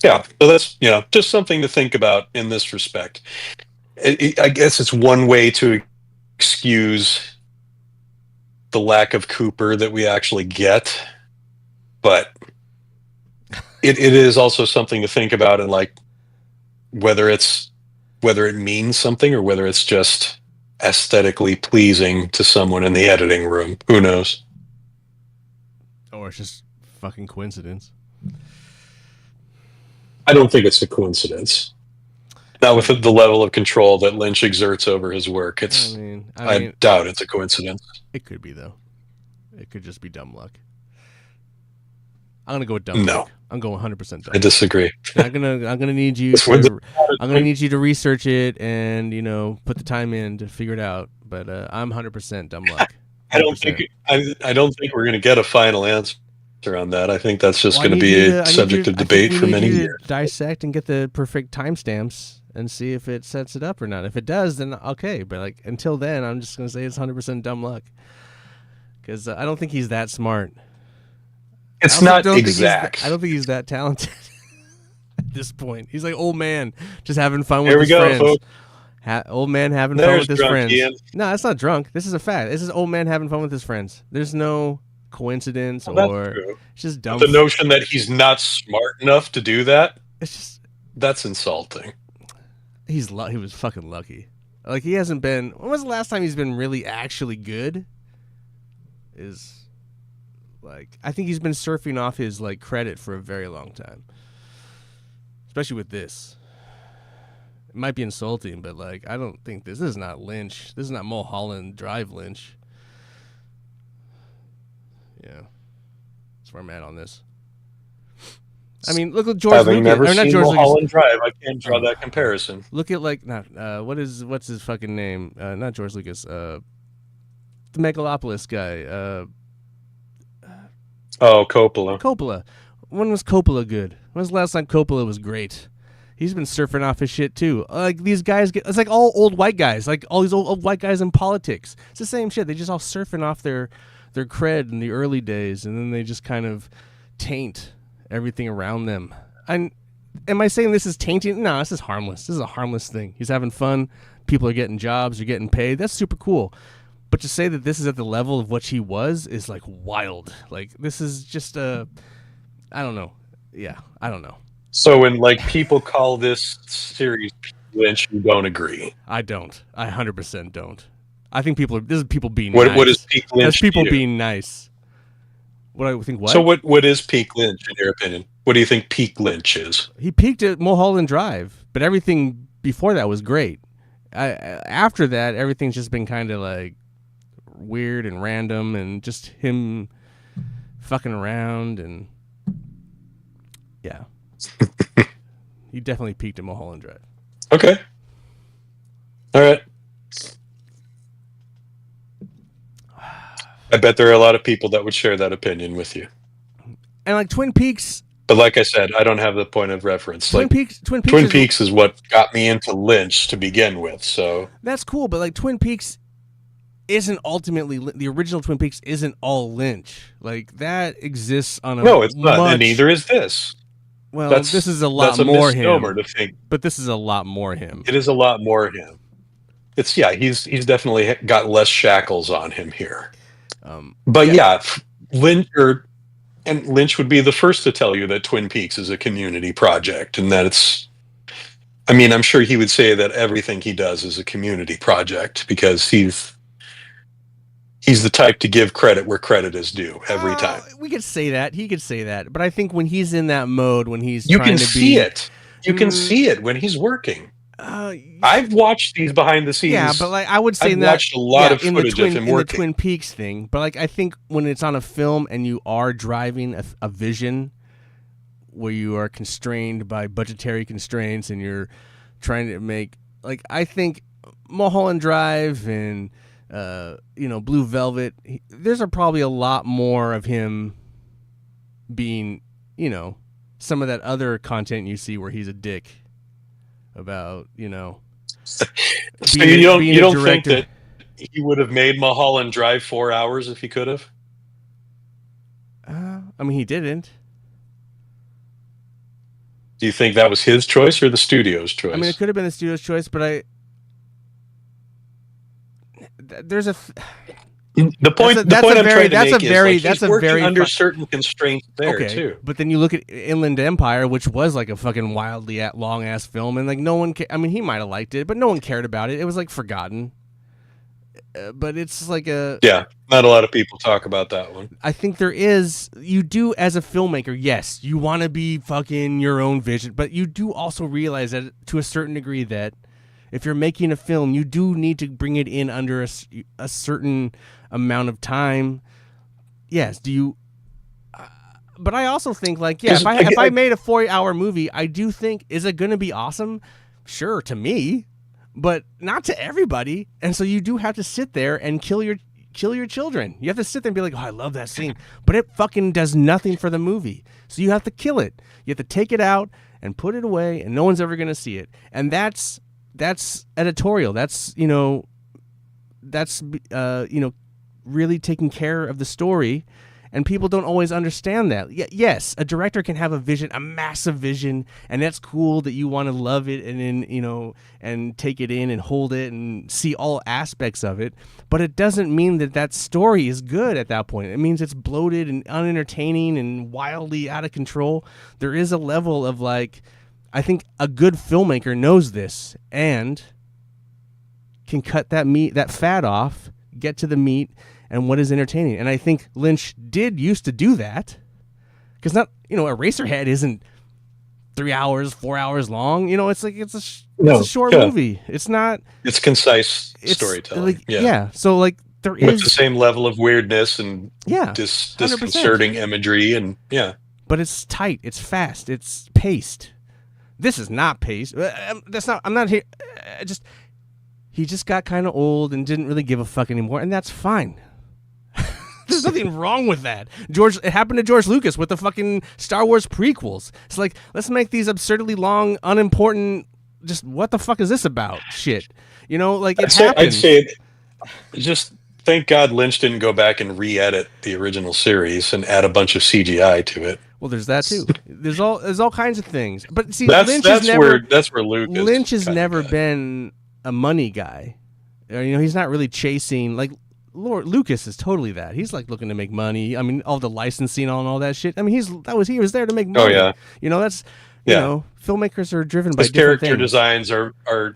Yeah, so that's just something to think about in this respect. I guess it's one way to excuse the lack of Cooper that we actually get, but it is also something to think about, and like whether it means something or whether it's just aesthetically pleasing to someone in the editing room. Who knows? Or it's just fucking coincidence. I don't think it's a coincidence. Not with the level of control that Lynch exerts over his work. I doubt it's a coincidence. It could be, though. It could just be dumb luck. I'm gonna go with dumb luck. I'm going 100% dumb. I disagree. I'm gonna need you. I'm gonna need you to research it and put the time in to figure it out. But I'm 100% dumb luck. 100%. I don't think we're gonna get a final answer on that. I think that's just going to be a subject of debate for many years. Dissect and get the perfect timestamps and see if it sets it up or not. If it does, then okay. But like until then, I'm just going to say it's 100% dumb luck because I don't think he's that smart. It's not exact. I don't think he's that talented at this point. He's like old man, just having fun with his friends. Folks. Old man having fun There's with his drunk friends. Ian. No, that's not drunk. This is a fact. This is old man having fun with his friends. There's no coincidence Well, that's or true. it's just But dumb. the notion that he's not smart enough to do that, It's just that's insulting. he was fucking lucky. Like he hasn't been. When was the last time he's been really actually good? Is like I think he's been surfing off his like credit for a very long time, especially with this. It might be insulting, but like I don't think this is not Lynch. This is not Mulholland Drive Lynch. Yeah, that's where I'm at on this. I mean, look at George Having Lucas. never Or not seen George Lucas. Mulholland Drive, I can't draw that comparison. Look at like what's his fucking name? Not George Lucas. The Megalopolis guy. Oh, Coppola. Coppola. When was Coppola good? When was the last time Coppola was great? He's been surfing off his shit too. Like these guys it's like all old white guys. Like all these old white guys in politics. It's the same shit. They just all surfing off their cred in the early days, and then they just kind of taint everything around them. And am I saying this is tainting? No, this is harmless. This is a harmless thing. He's having fun. People are getting jobs. They're getting paid. That's super cool. But to say that this is at the level of what he was is like wild. Like this is just I don't know. Yeah, I don't know. So when like people call this series Lynch, you don't agree? I don't. I 100% don't. I think this is people being What nice. what is peak Lynch? That's people to you? being nice. What I think. What? So what is peak Lynch in your opinion? What do you think peak Lynch is? He peaked at Mulholland Drive, but everything before that was great. After that, everything's just been kind of like weird and random, and just him fucking around, and yeah, he definitely peaked at Mulholland Drive. Okay. All right. I bet there are a lot of people that would share that opinion with you. And like Twin Peaks. But like I said, I don't have the point of reference. Twin Peaks is what got me into Lynch to begin with. So that's cool, but like Twin Peaks isn't ultimately the original Twin Peaks isn't all Lynch. Like that exists on a no, it's not, and neither is this. Well, this is a lot more him. To think. But this is a lot more him. It is a lot more him. It's he's definitely got less shackles on him here. Lynch would be the first to tell you that Twin Peaks is a community project, and that it's. I mean, I'm sure he would say that everything he does is a community project because he's the type to give credit where credit is due every time. We could say that. He could say that. But I think when he's in that mode, when he's you trying can to see be, it. You can see it when he's working. I've watched these behind the scenes. Yeah, but like I would say I've watched a lot of footage of him working. The Twin Peaks thing. But like I think when it's on a film and you are driving a vision where you are constrained by budgetary constraints and you're trying to make like I think Mulholland Drive and Blue Velvet, there's probably a lot more of him being, some of that other content you see where he's a dick about, So you don't think that he would have made Mulholland Drive 4 hours if he could have? I mean, he didn't. Do you think that was his choice or the studio's choice? I mean, it could have been the studio's choice, but there's a. The point I'm trying to make is he's working under certain constraints there too. But then you look at Inland Empire, which was like a fucking wildly long ass film, and like no one. I mean, he might have liked it, but no one cared about it. It was like forgotten. But it's like not a lot of people talk about that one. I think there is. You do as a filmmaker, yes, you want to be fucking your own vision, but you do also realize that to a certain degree that if you're making a film, you do need to bring it in under a certain amount of time. Yes. Do you? But I also think like if I made a 4-hour movie, I do think is it going to be awesome? Sure, to me, but not to everybody. And so you do have to sit there and kill your children. You have to sit there and be like, oh, I love that scene, but it fucking does nothing for the movie. So you have to kill it. You have to take it out and put it away, and no one's ever going to see it. And that's editorial. That's really taking care of the story And people don't always understand that. Yes, a director can have a vision, a massive vision, and that's cool that you want to love it and then, and take it in and hold it and see all aspects of it. But it doesn't mean that story is good at that point. It means it's bloated and unentertaining and wildly out of control. There is a level of I think a good filmmaker knows this and can cut that fat off, get to the meat and what is entertaining. And I think Lynch used to do that, because Eraserhead isn't 3 hours, 4 hours long. It's a short movie. It's not. It's concise storytelling. So there is with the same level of weirdness and disconcerting imagery But it's tight. It's fast. It's paced. This is not paced. That's not. I'm not here. He just got kind of old and didn't really give a fuck anymore, and that's fine. There's nothing wrong with that. It happened to George Lucas with the fucking Star Wars prequels. It's let's make these absurdly long, unimportant, just what the fuck is this about shit. I'd say just thank God Lynch didn't go back and re-edit the original series and add a bunch of CGI to it. Well, there's that too. There's all kinds of things. But see, that's where Lynch has never been a money guy. He's not really chasing Lord Lucas is totally that. He's looking to make money. I mean, all the licensing on all that shit. I mean, he was there to make money. Oh yeah. That's filmmakers are driven by his different character things. designs are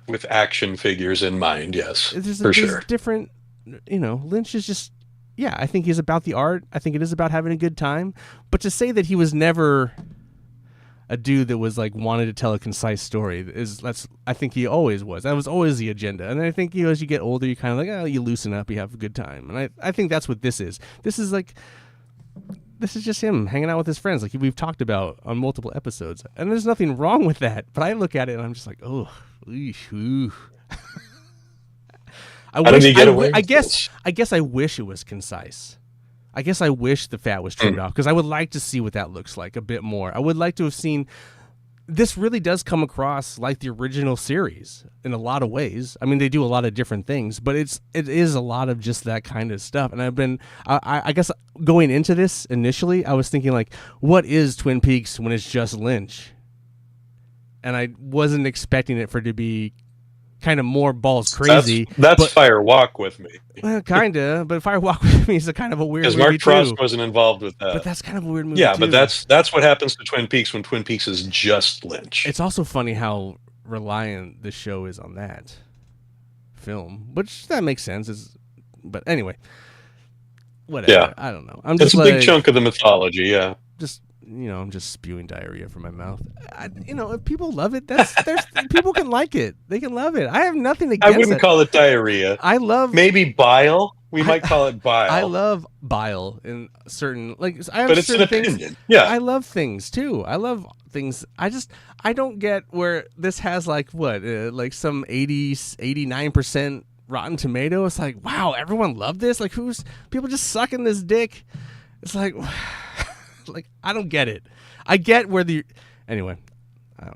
with action figures in mind. Yes, there's different. Lynch is just. Yeah, I think he's about the art. I think it is about having a good time. But to say that he was never a dude that was wanted to tell a concise story I think he always was. That was always the agenda. And I think as you get older, you kind of you loosen up, you have a good time. And I think that's what this is. This is just him hanging out with his friends, we've talked about on multiple episodes. And there's nothing wrong with that. But I look at it and I'm just ooh. I guess I wish it was concise. I guess I wish the fat was trimmed off, because I would like to see what that looks like a bit more. I would like to have seen. This really does come across like the original series in a lot of ways. I mean, they do a lot of different things, but it is a lot of just that kind of stuff. And I guess going into this initially, I was thinking what is Twin Peaks when it's just Lynch? And I wasn't expecting it for it to be kind of more balls crazy. That's Fire Walk with Me. Well, kind of, but Fire Walk with Me is a kind of a weird movie because Mark Frost too. wasn't involved with that. But that's kind of a weird movie too. but that's what happens to Twin Peaks when Twin Peaks is just Lynch. It's also funny how reliant the show is on that film, which that makes sense. But anyway, whatever. Yeah. I don't know. It's a big chunk of the mythology. Yeah. Just. I'm just spewing diarrhea from my mouth. If people love it, people can like it. They can love it. I have nothing against it. I wouldn't call it diarrhea. I love maybe bile. We might call it bile. I love bile in certain I have but it's certain an things. Opinion. Yeah, I love things too. I love things. I don't get where this has some 89% Rotten Tomato. It's wow, everyone loved this. Who's people just sucking this dick? It's I don't get it. I get where anyway. I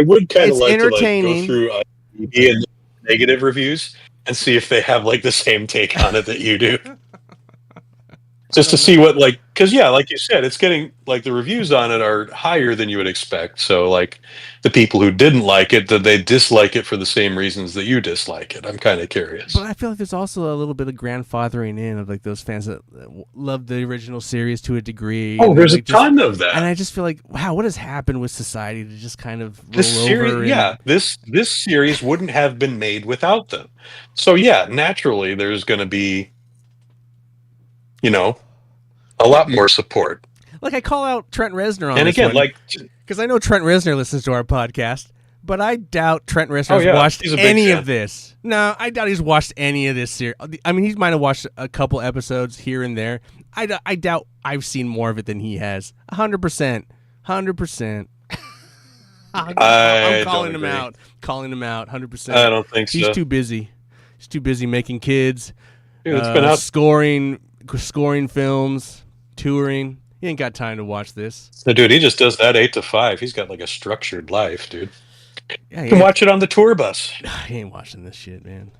would kind of like to go entertaining. Through IMDb and negative reviews and see if they have the same take on it that you do. Just to see what because like you said, it's getting the reviews on it are higher than you would expect. So the people who didn't like it, that they dislike it for the same reasons that you dislike it. I'm kind of curious. But I feel there's also a little bit of grandfathering in of those fans that love the original series to a degree. Oh, there's a ton of that. And I just feel wow, what has happened with society to just kind of roll over? This series wouldn't have been made without them. So naturally there's going to be a lot more support. I call out Trent Reznor on and this again, one, because I know Trent Reznor listens to our podcast, but I doubt Trent Reznor's watched any of this. No, I doubt he's watched any of this series. I mean, he might have watched a couple episodes here and there. I doubt I've seen more of it than he has. 100%. 100%. I'm calling him out. Calling him out 100%. I don't think so. He's too busy. He's too busy making kids, Dude, it's been out. scoring films, touring. He ain't got time to watch this. So, dude, he just does that 8 to 5. He's got a structured life, dude. Yeah, you can watch it on the tour bus. He ain't watching this shit, man.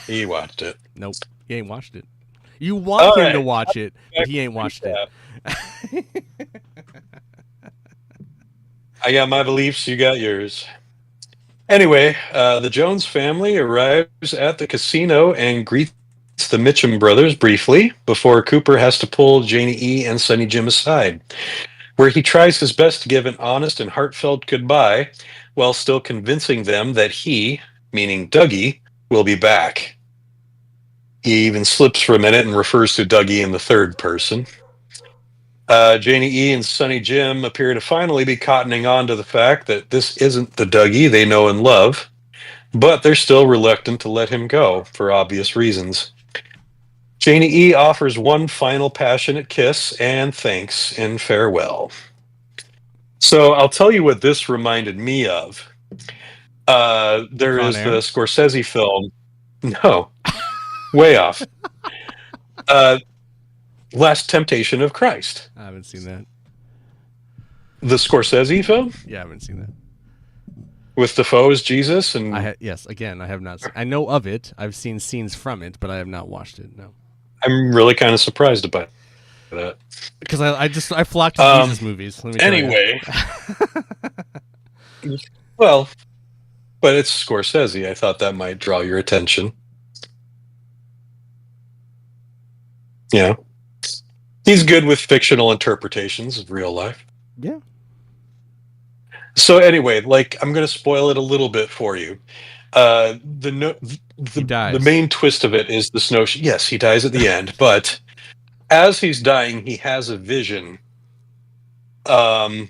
He watched it. Nope, he ain't watched it. You want All him to right. watch it, but Back he ain't to watched it. recap. I got my beliefs. You got yours. Anyway, the Jones family arrives at the casino and greets the Mitchum brothers briefly before Cooper has to pull Janie E. and Sonny Jim aside, where he tries his best to give an honest and heartfelt goodbye while still convincing them that he, meaning Dougie, will be back. He even slips for a minute and refers to Dougie in the third person. Janie E. and Sonny Jim appear to finally be cottoning on to the fact that this isn't the Dougie they know and love, but they're still reluctant to let him go for obvious reasons. Janie E. offers one final passionate kiss and thanks in farewell. So I'll tell you what this reminded me of. There Con is the Air. Scorsese film. No, way off. Uh, Last Temptation of Christ. I haven't seen that. The Scorsese film Yeah, I haven't seen that. with Defoe as Jesus, and Yes, again, I have not. I know of it. I've seen scenes from it, but I have not watched it. No, I'm really kind of surprised about that. because I flock to Jesus movies. Let me tell Anyway, you. well, but it's Scorsese. I thought that might draw your attention. Yeah, he's good with fictional interpretations of real life. Yeah. So anyway, like I'm going to spoil it a little bit for you. He dies. The main twist of it is this notion. Yes, he dies at the end, but as he's dying, he has a vision um,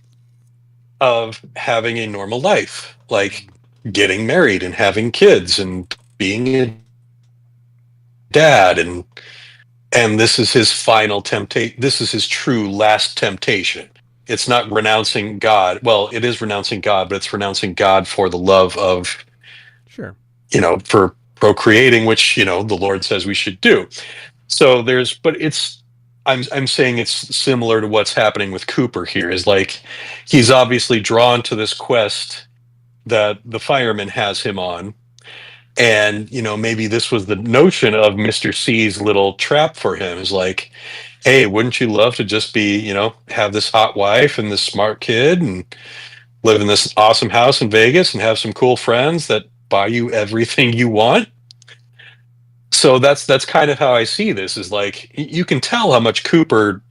of having a normal life, like getting married and having kids and being a dad, and this is his final temptation. This is his true last temptation. It's not renouncing God. Well, it is renouncing God, but it's renouncing God for the love of, Sure. for procreating, which, the Lord says we should do. So but I'm saying it's similar to what's happening with Cooper here, is like, he's obviously drawn to this quest that the fireman has him on. And, maybe this was the notion of Mr. C's little trap for him, is like, hey, wouldn't you love to just be, have this hot wife and this smart kid and live in this awesome house in Vegas and have some cool friends that buy you everything you want? So that's kind of how I see this, is like, you can tell how much Cooper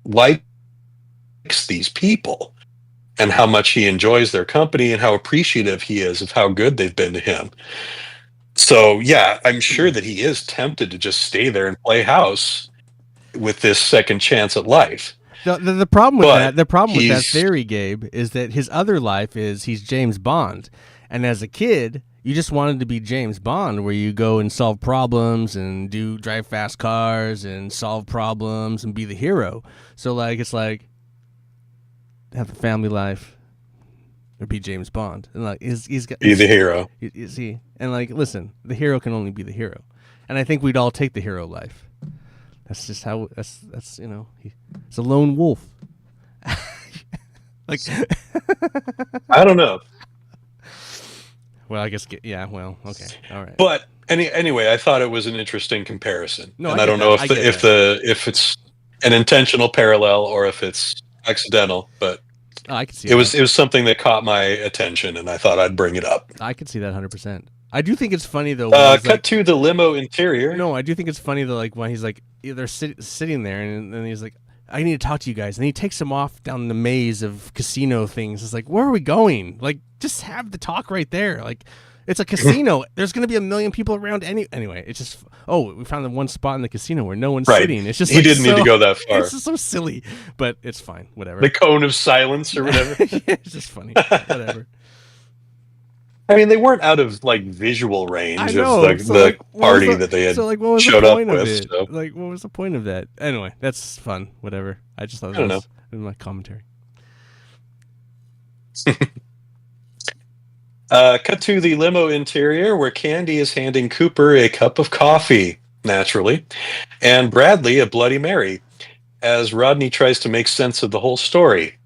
likes these people and how much he enjoys their company and how appreciative he is of how good they've been to him. So yeah, I'm sure that he is tempted to just stay there and play house with this second chance at life. The problem with But the problem with that he's- theory, Gabe, is that his other life is he's James Bond, and as a kid, you just wanted to be James Bond, where you go and solve problems and drive fast cars and solve problems and be the hero. So it's like have a family life or be James Bond, and like he's got be the hero. You see, and listen, the hero can only be the hero, and I think we'd all take the hero life. That's just how that's he's a lone wolf. Like, I don't know. well, I guess yeah. Well, okay, all right. But anyway, I thought it was an interesting comparison, No, and I I get don't know that. if it's an intentional parallel or if it's accidental, but I could see it was something that caught my attention, and I thought I'd bring it up. I could see that 100%. I do think it's funny though. Cut to the limo interior. No, I do think it's funny though. Like when he's like they're sitting there, and then he's like, "I need to talk to you guys," and he takes them off down the maze of casino things. It's like, where are we going? Like, just have the talk right there. Like, it's a casino. There's going to be a million people around anyway. It's just, we found the one spot in the casino where no one's sitting. It's just he didn't need to go that far. It's just so silly, but it's fine. Whatever. The cone of silence or whatever. Yeah, it's just funny. Whatever. I mean, they weren't out of visual range I know. of the party that they had what was showed the up point with. Of it? So. Like, what was the point of that? Anyway, that's fun. Whatever. I just thought I don't that was in my commentary. Cut to the limo interior where Candy is handing Cooper a cup of coffee, naturally, and Bradley a Bloody Mary, as Rodney tries to make sense of the whole story,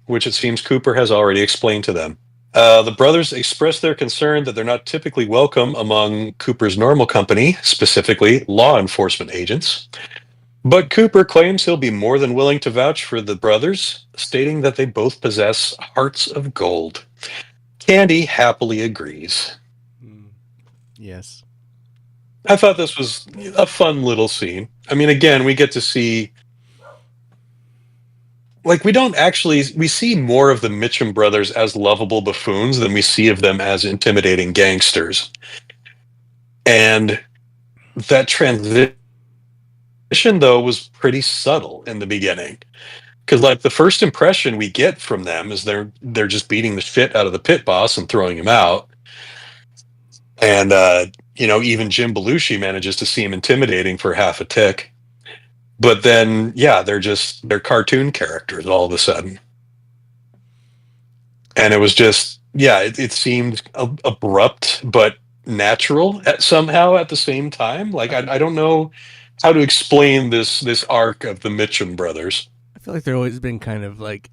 which it seems Cooper has already explained to them. The brothers express their concern that they're not typically welcome among Cooper's normal company, specifically law enforcement agents. But Cooper claims he'll be more than willing to vouch for the brothers, stating that they both possess hearts of gold. Candy happily agrees. Yes. I thought this was a fun little scene. I mean, again, we get to see, like, we see more of the Mitchum brothers as lovable buffoons than we see of them as intimidating gangsters. And that transition, though, was pretty subtle in the beginning. Because, like, the first impression we get from them is they're just beating the shit out of the pit boss and throwing him out. And, even Jim Belushi manages to seem intimidating for half a tick. But then, yeah, they're cartoon characters all of a sudden. And it was just, yeah, it seemed abrupt, but natural somehow at the same time. Like, I don't know how to explain this arc of the Mitchum brothers. I feel like they've always been kind of like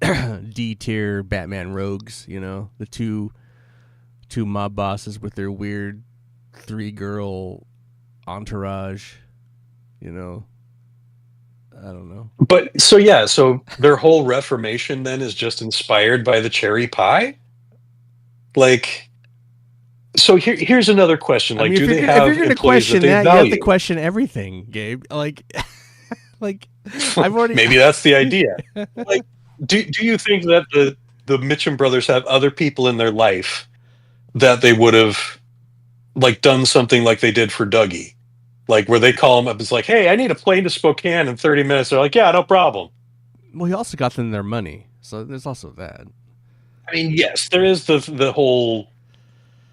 D-tier Batman rogues, the two mob bosses with their weird 3-girl entourage, I don't know. But so their whole reformation then is just inspired by the cherry pie? Like, so here's another question. Like, do they have if you're gonna employees question that they that, value? you have to question everything, Gabe. Like, I've already Maybe that's the idea. Like, do you think that the Mitchum brothers have other people in their life that they would have, like, done something like they did for Dougie? Like, where they call him up, it's like, hey, I need a plane to Spokane in 30 minutes. They're like, yeah, no problem. Well, he also got them their money, so there's also that. I mean, yes, there is the whole,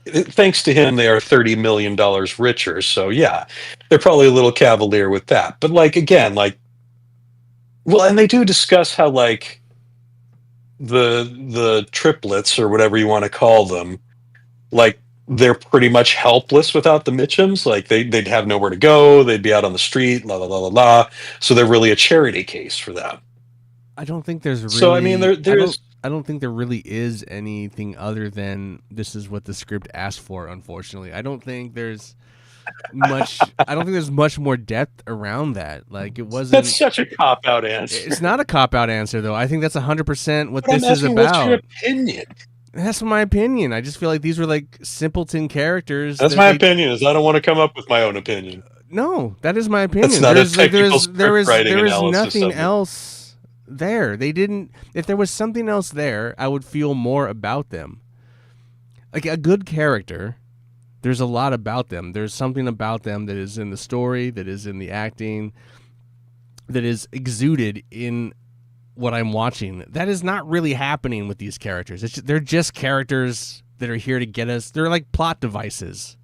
thanks to him, they are $30 million richer. So, yeah, they're probably a little cavalier with that. But, like, again, like, well, and they do discuss how, like, the triplets, or whatever you want to call them, like, they're pretty much helpless without the Mitchums. Like, they'd have nowhere to go. They'd be out on the street, la la la la la. So they're really a charity case for them. I don't think there's really. So, I mean, there's. I don't think there really is anything other than this is what the script asked for. Unfortunately, I don't think there's much. I don't think there's much more depth around that. Like, it wasn't. That's such a cop out answer. It's not a cop out answer, though. I think that's 100% what But this I'm is asking, about. what's your opinion? That's my opinion. I just feel like these were like simpleton characters. That's my opinion. Is I don't want to come up with my own opinion. No, that is my opinion. That's not There's a technical there is analysis nothing of it. else there. They didn't. If there was something else there, I would feel more about them. Like a good character, there's a lot about them. There's something about them that is in the story, that is in the acting, that is exuded in what I'm watching. That is not really happening with these characters. They're just characters that are here to get us. They're like plot devices.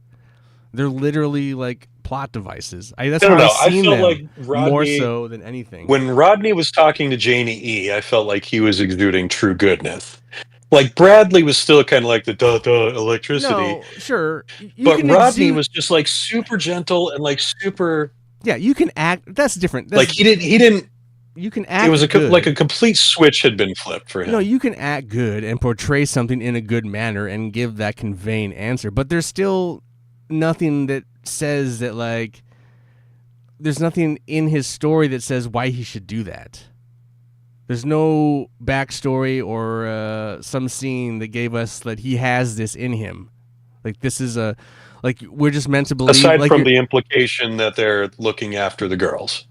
They're literally like plot devices. That's how I've seen them, like Rodney, more so than anything. When Rodney was talking to Janie E., I felt like he was exuding true goodness. Like, Bradley was still kind of like the electricity. No, sure. But Rodney was just like super gentle and like super. Yeah, you can act. That's different. Like, he didn't. You can act. It was good. Like a complete switch had been flipped for him. No, you can act good and portray something in a good manner and give that conveying answer. But there's still nothing that says that, like, there's nothing in his story that says why he should do that. There's no backstory or some scene that gave us that he has this in him. Like, this is like, we're just meant to believe. Aside like, from the implication that they're looking after the girls.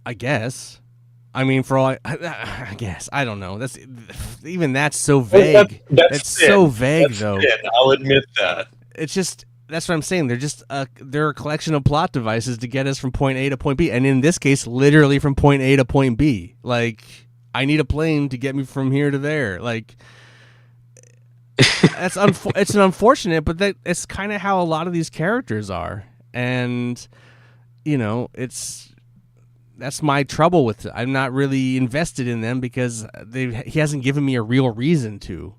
I guess. I mean, for all I guess. I don't know. That's so vague. That's so vague, though. I'll admit that. It's just, that's what I'm saying. They're just they're a collection of plot devices to get us from point A to point B, and in this case, literally from point A to point B. Like, I need a plane to get me from here to there. Like, it's an unfortunate, but it's kind of how a lot of these characters are, and that's my trouble with it. I'm not really invested in them because he hasn't given me a real reason to.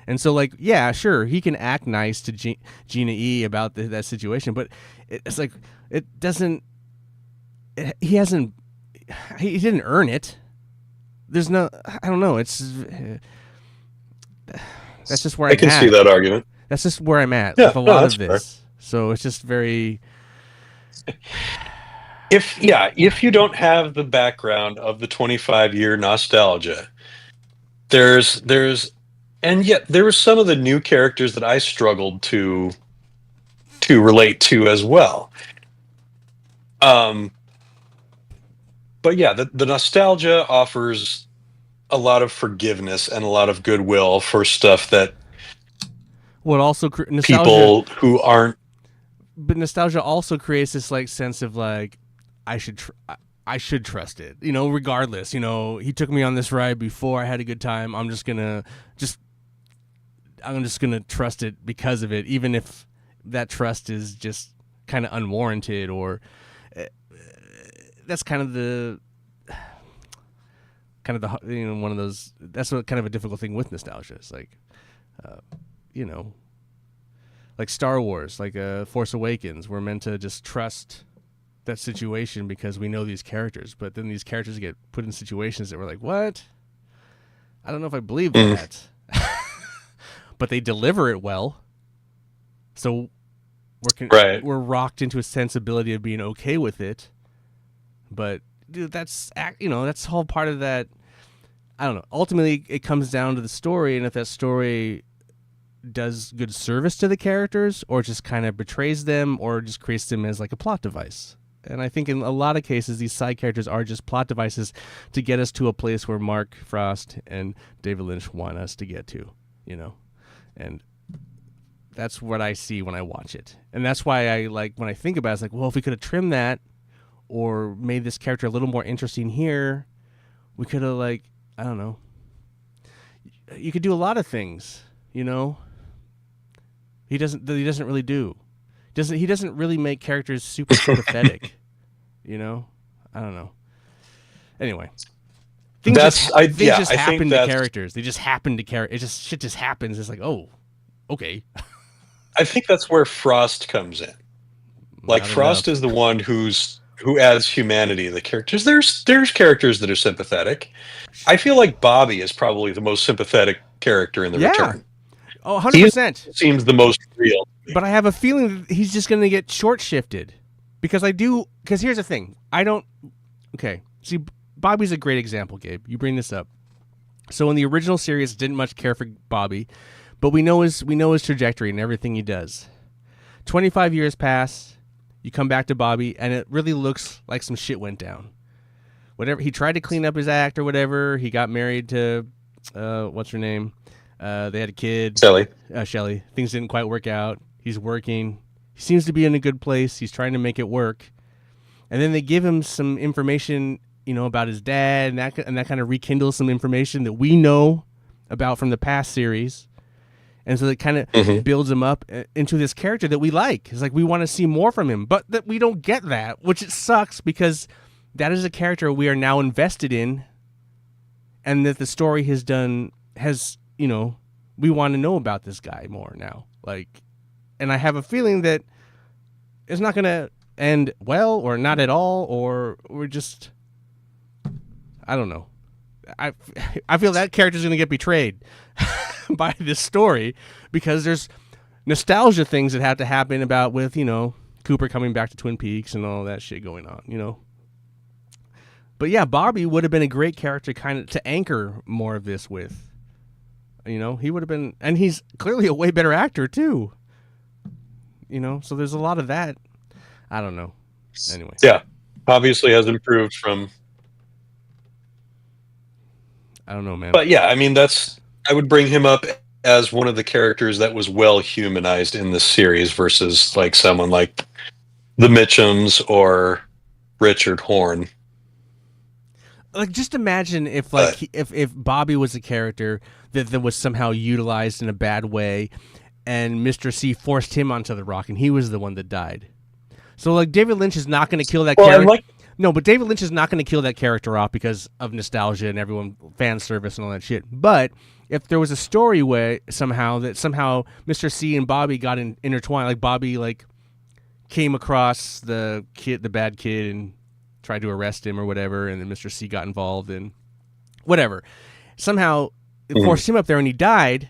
And so, like, yeah, sure, he can act nice to Gina E about that situation, but it's like, it doesn't. He didn't earn it. There's no. I don't know. It's. That's just where I I'm can see at. that argument. That's just where I'm at Yeah, with a no, lot that's of fair. this. So it's just very. If you don't have the background of the 25-year nostalgia, there's and yet there were some of the new characters that I struggled to relate to as well. Um, but yeah, the nostalgia offers a lot of forgiveness and a lot of goodwill for stuff that What also nostalgia, people who aren't but nostalgia also creates this like sense of like I should I should trust it, regardless. He took me on this ride before, I had a good time. Just I'm just gonna trust it because of it, even if that trust is just kind of unwarranted, or that's kind of the one of those. That's what kind of a difficult thing with nostalgia. It's like, you know, like Star Wars, like Force Awakens. We're meant to just trust that situation because we know these characters, but then these characters get put in situations that we're like, what? I don't know if I believe that. But they deliver it well. So right. we're rocked into a sensibility of being okay with it. But dude, that's all part of that. I don't know. Ultimately, it comes down to the story, and if that story does good service to the characters, or just kind of betrays them, or just creates them as like a plot device. And I think in a lot of cases, these side characters are just plot devices to get us to a place where Mark Frost and David Lynch want us to get to, And that's what I see when I watch it. And that's why I like, when I think about it, it's like, well, if we could have trimmed that or made this character a little more interesting here, we could have, like, I don't know. You could do a lot of things, He doesn't really do. He doesn't really make characters super sympathetic, I don't know. Anyway, things just happen to characters. They just happen to shit just happens. It's like, oh, okay. I think that's where Frost comes in. Like, Frost is the one who adds humanity to the characters. There's characters that are sympathetic. I feel like Bobby is probably the most sympathetic character in The Return. Oh, 100%. He seems the most real. But I have a feeling that he's just going to get short-shifted. Because here's the thing. Okay. See, Bobby's a great example, Gabe. You bring this up. So in the original series, didn't much care for Bobby, but we know his trajectory and everything he does. 25 years pass, you come back to Bobby, and it really looks like some shit went down. Whatever, he tried to clean up his act or whatever. He got married to, what's her name? They had a kid. Shelly. Things didn't quite work out. He's working. He seems to be in a good place. He's trying to make it work. And then they give him some information, about his dad, and that kind of rekindles some information that we know about from the past series. And so it kind of builds him up into this character that we like. It's like we want to see more from him, but that we don't get that, which it sucks because that is a character we are now invested in, and that the story has we want to know about this guy more now. Like, and I have a feeling that it's not going to end well, or not at all, or we're just, I don't know. I feel that character's going to get betrayed by this story because there's nostalgia things that have to happen with Cooper coming back to Twin Peaks and all that shit going on, But yeah, Bobby would have been a great character kind of to anchor more of this with. He would have been, and he's clearly a way better actor too. So there's a lot of that. I don't know. Anyway. Yeah. Obviously has improved from. I don't know, man. But yeah, I mean, I would bring him up as one of the characters that was well humanized in this series versus like someone like the Mitchums or Richard Horn. Like, just imagine if if Bobby was a character that was somehow utilized in a bad way, and Mr. C forced him onto the rock, and he was the one that died. So, like, David Lynch is not going to kill that character. No, but David Lynch is not going to kill that character off because of nostalgia and everyone fan service and all that shit. But if there was a story way somehow Mr. C and Bobby got intertwined, like Bobby came across the bad kid and tried to arrest him or whatever, and then Mr. C got involved and whatever. Somehow it forced him up there and he died.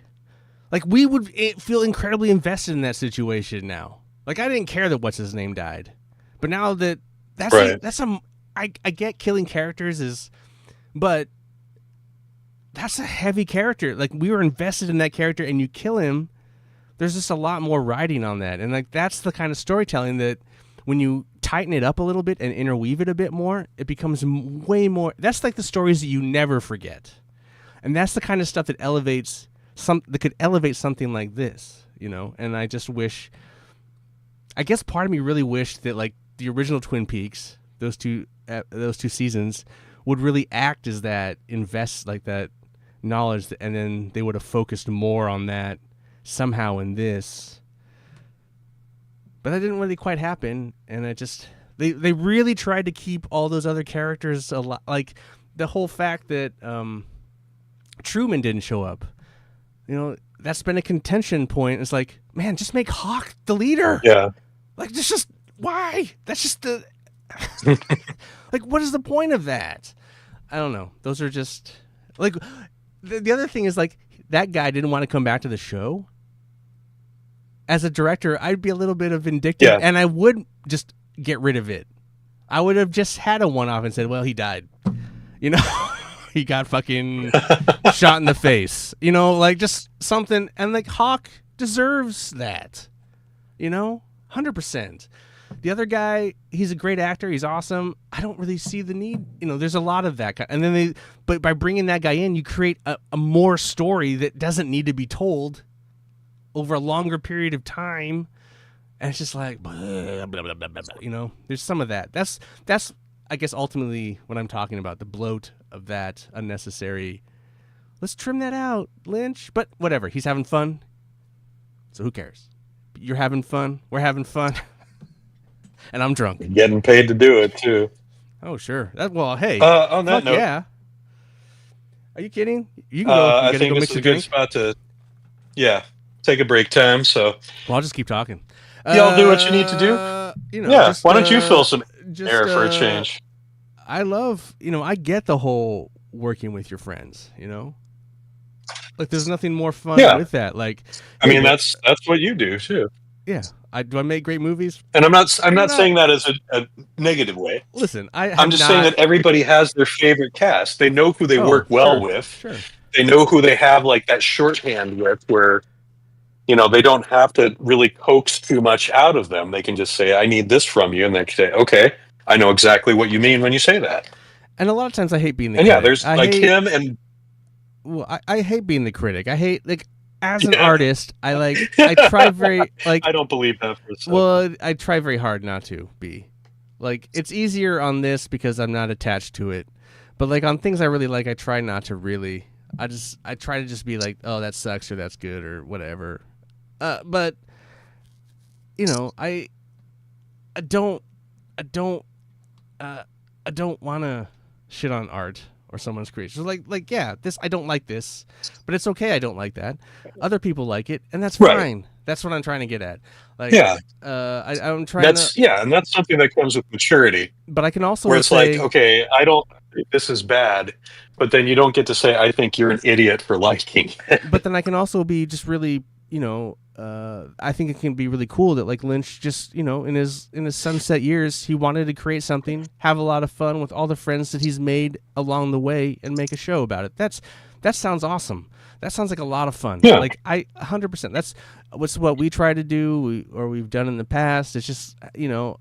Like we would feel incredibly invested in that situation now. Like I didn't care that what's his name died, but now that that's a I get killing characters is, but that's a heavy character. Like we were invested in that character, and you kill him. There's just a lot more writing on that, and like that's the kind of storytelling that when you tighten it up a little bit and interweave it a bit more, it becomes way more. That's like the stories that you never forget, and that's the kind of stuff that could elevate something like this, you know. And I just wish, I guess part of me really wished that like the original Twin Peaks, those two seasons, would really act as that that knowledge, and then they would have focused more on that somehow in this. But that didn't really quite happen, and it just they really tried to keep all those other characters alive, like the whole fact that Truman didn't show up. You know, that's been a contention point. It's like, man, just make Hawk the leader. Yeah. Like, just why? That's just the like, what is the point of that? I don't know. Those are just like the other thing is like that guy didn't want to come back to the show. As a director, I'd be a little bit of vindictive, and I would just get rid of it. I would have just had a one-off and said, well, he died. You know, he got fucking shot in the face. You know, like just something. And like Hawk deserves that. You know, 100%. The other guy, he's a great actor. He's awesome. I don't really see the need. You know, there's a lot of that guy. And then but by bringing that guy in, you create a more story that doesn't need to be told over a longer period of time, and it's just like blah, blah, blah, blah, blah, you know. There's some of that. That's I guess ultimately what I'm talking about. The bloat of that unnecessary. Let's trim that out, Lynch. But whatever. He's having fun, so who cares? You're having fun. We're having fun, and I'm drunk. Getting paid to do it too. Oh sure. Well, hey. On that note, yeah. Are you kidding? You can go. I think this is a good spot to. Yeah. Take a break time, so. Well, I'll just keep talking. Y'all do what you need to do. You know, yeah. Just, why don't you fill some air for a change? I love, you know, I get the whole working with your friends. You know, like there's nothing more fun with that. Like, I mean, that's what you do too. Yeah. Do I make great movies? And I'm not saying that as a negative way. Listen, I'm just saying that everybody has their favorite cast. They know who they work well with. Sure. They know who they have like that shorthand with, where. You know, they don't have to really coax too much out of them. They can just say, I need this from you. And they can say, okay, I know exactly what you mean when you say that. And a lot of times I hate being the critic. Yeah, there's him and... Well, I hate being the critic. I hate, like, as an artist, I try very, like... I don't believe that for a second. Well, I try very hard not to be. Like, it's easier on this because I'm not attached to it. But, like, on things I really like, I try not to really... I try to just be like, oh, that sucks or that's good or whatever. But you know, I don't want to shit on art or someone's creation. So like yeah, this I don't like this, but it's okay. I don't like that. Other people like it, and that's fine. That's what I'm trying to get at. Like, I'm trying. And that's something that comes with maturity. But I can also where it's like, okay, I don't. This is bad, but then you don't get to say, I think you're an idiot for liking it. But then I can also be just really, you know. I think it can be really cool that like Lynch just, you know, in his sunset years, he wanted to create something, have a lot of fun with all the friends that he's made along the way, and make a show about it. That sounds awesome. That sounds like a lot of fun. Yeah. Like 100%. That's what we try to do, or we've done in the past. It's just, you know,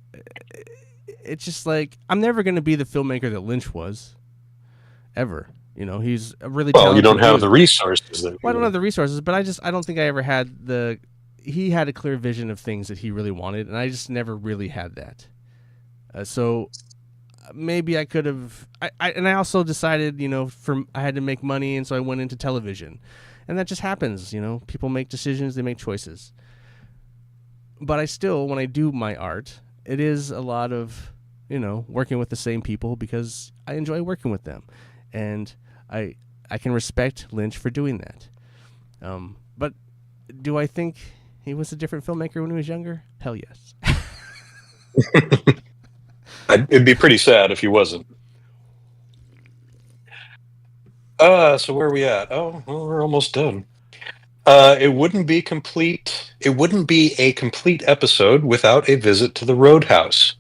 it's just like I'm never going to be the filmmaker that Lynch was, ever. You know, he's a really talented you don't have dude. the resources. Well, I don't have the resources, but I don't think I ever had he had a clear vision of things that he really wanted, and I just never really had that. So maybe I could have, and I also decided, you know, I had to make money, and so I went into television, and that just happens, you know, people make decisions, they make choices. But I still, when I do my art, it is a lot of, you know, working with the same people because I enjoy working with them. And I can respect Lynch for doing that. But do I think he was a different filmmaker when he was younger? Hell yes. It'd be pretty sad if he wasn't. So where are we at? Oh, well, we're almost done. It wouldn't be complete. It wouldn't be a complete episode without a visit to the Roadhouse.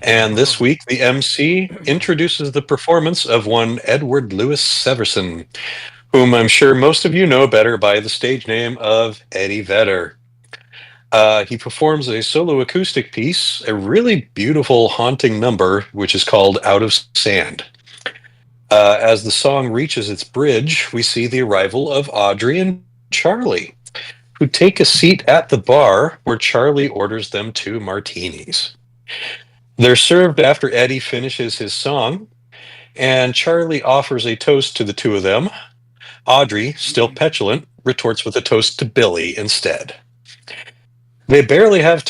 And this week, the MC introduces the performance of one Edward Louis Severson, whom I'm sure most of you know better by the stage name of Eddie Vedder. He performs a solo acoustic piece, a really beautiful, haunting number, which is called Out of Sand. As the song reaches its bridge, we see the arrival of Audrey and Charlie, who take a seat at the bar where Charlie orders them 2 martinis. They're served after Eddie finishes his song, and Charlie offers a toast to the two of them. Audrey, still petulant, retorts with a toast to Billy instead. They barely have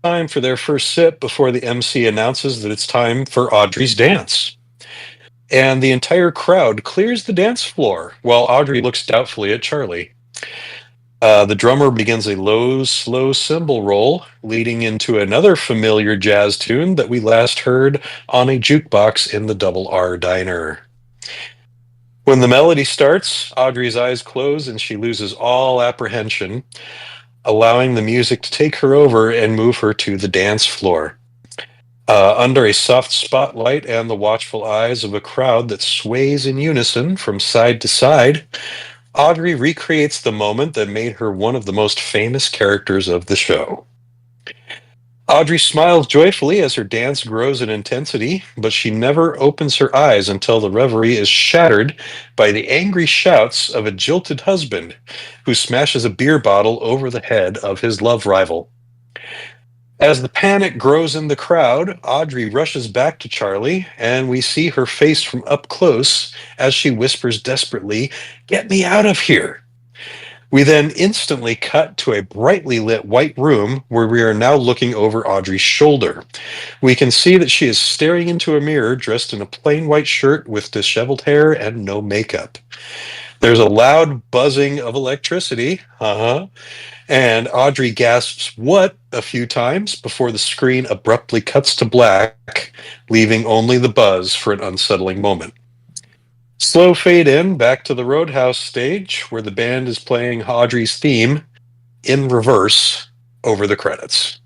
time for their first sip before the MC announces that it's time for Audrey's dance. And the entire crowd clears the dance floor while Audrey looks doubtfully at Charlie. The drummer begins a low, slow cymbal roll, leading into another familiar jazz tune that we last heard on a jukebox in the Double R Diner. When the melody starts, Audrey's eyes close and she loses all apprehension, allowing the music to take her over and move her to the dance floor. Under a soft spotlight and the watchful eyes of a crowd that sways in unison from side to side, Audrey recreates the moment that made her one of the most famous characters of the show. Audrey smiles joyfully as her dance grows in intensity, but she never opens her eyes until the reverie is shattered by the angry shouts of a jilted husband who smashes a beer bottle over the head of his love rival. As the panic grows in the crowd, Audrey rushes back to Charlie, and we see her face from up close as she whispers desperately, "Get me out of here." We then instantly cut to a brightly lit white room where we are now looking over Audrey's shoulder. We can see that she is staring into a mirror dressed in a plain white shirt with disheveled hair and no makeup. There's a loud buzzing of electricity, and Audrey gasps, "What?" a few times before the screen abruptly cuts to black, leaving only the buzz for an unsettling moment. Slow fade in back to the Roadhouse stage where the band is playing Audrey's theme in reverse over the credits.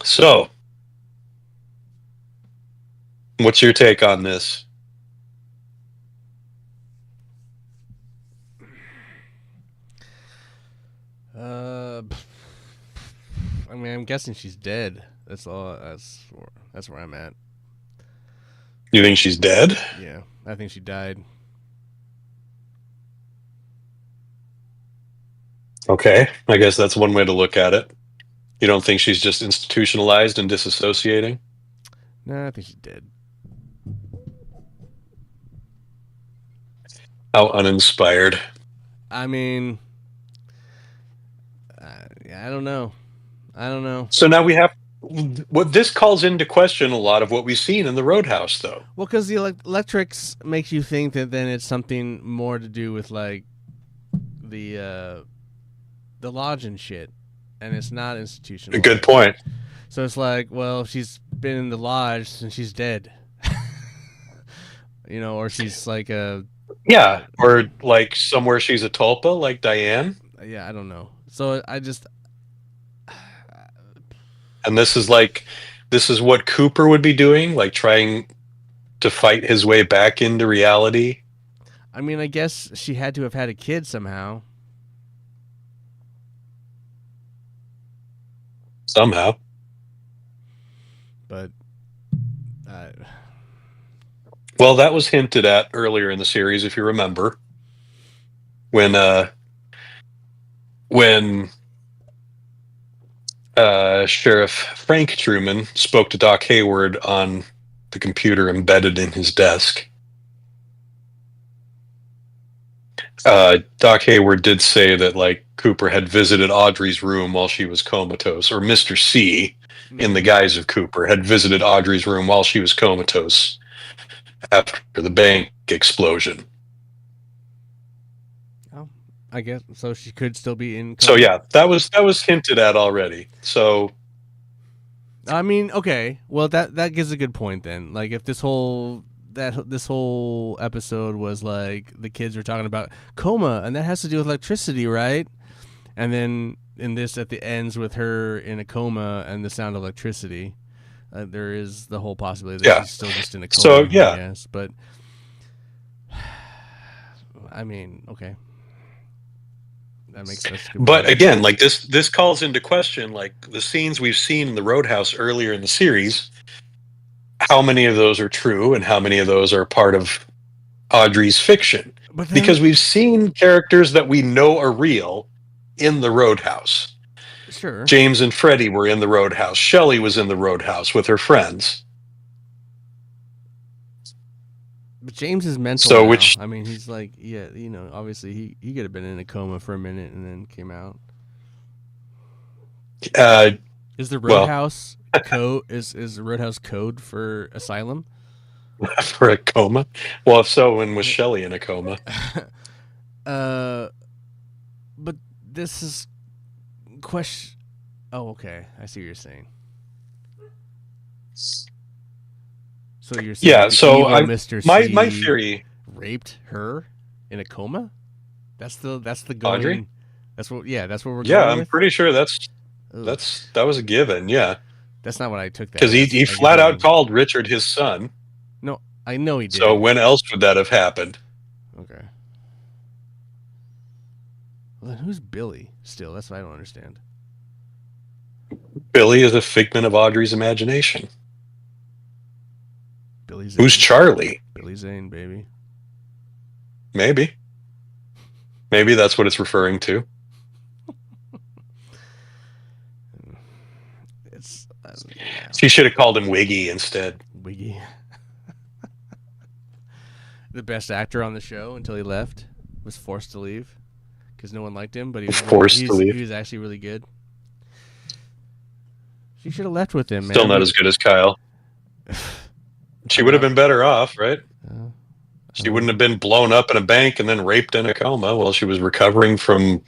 So, what's your take on this? I mean, I'm guessing she's dead. That's all. That's where I'm at. You think she's dead? Yeah, I think she died. Okay, I guess that's one way to look at it. You don't think she's just institutionalized and disassociating? No, I think she's dead. How uninspired. I mean, I don't know. I don't know. So now we have what this calls into question a lot of what we've seen in the Roadhouse, though. Well, because the electrics makes you think that then it's something more to do with like the lodge and shit, and it's not institutional. A good point. So it's like, well, she's been in the lodge and she's dead. Or she's like a or like somewhere she's a tulpa, like Diane. Yeah, I don't know. So I just and this is what Cooper would be doing, like trying to fight his way back into reality. I mean, I guess she had to have had a kid somehow. Somehow. But well, that was hinted at earlier in the series, if you remember, when Sheriff Frank Truman spoke to Doc Hayward on the computer embedded in his desk. Doc Hayward did say that like Cooper had visited Audrey's room while she was comatose, or Mr. C, in the guise of Cooper, had visited Audrey's room while she was comatose after the bank explosion. Oh, I guess so. She could still be in coma. So yeah, that was hinted at already. So I mean, okay. Well, that gives a good point then. Like if this whole that this whole episode was like the kids were talking about coma, and that has to do with electricity, right? And then in this, at the ends with her in a coma and the sound of electricity. There is the whole possibility that she's still just in a coma. So yeah, I guess, but I mean, okay, that makes sense. But again, like this calls into question like the scenes we've seen in the Roadhouse earlier in the series. How many of those are true, and how many of those are part of Audrey's fiction? But then, because we've seen characters that we know are real in the Roadhouse. Sure. James and Freddie were in the Roadhouse. Shelley was in the Roadhouse with her friends. But James is mental now. I mean, he's like, yeah, obviously he could have been in a coma for a minute and then came out. Is the Roadhouse code is the Roadhouse code for asylum? For a coma? Well, if so, when was Shelley in a coma? But this is question. Oh, okay. I see what you're saying. So you're saying Mr. C my theory raped her in a coma? That's the going. Audrey? That's what we're going with? I'm with? pretty sure that was a given, yeah. That's not what I took that. Because he flat out called Richard his son. No, I know he did. So when else would that have happened? Okay. Well, then who's Billy still? That's what I don't understand. Billy is a figment of Audrey's imagination. Billy Zane. Who's Charlie? Billy Zane, baby. Maybe that's what it's referring to. She should have called him Wiggy instead. Wiggy. The best actor on the show until he left. Was forced to leave because no one liked him, but he was forced to leave. He was actually really good. She should have left with him, man. Still not as good as Kyle. She would have been better off, right? She wouldn't have been blown up in a bank and then raped in a coma while she was recovering from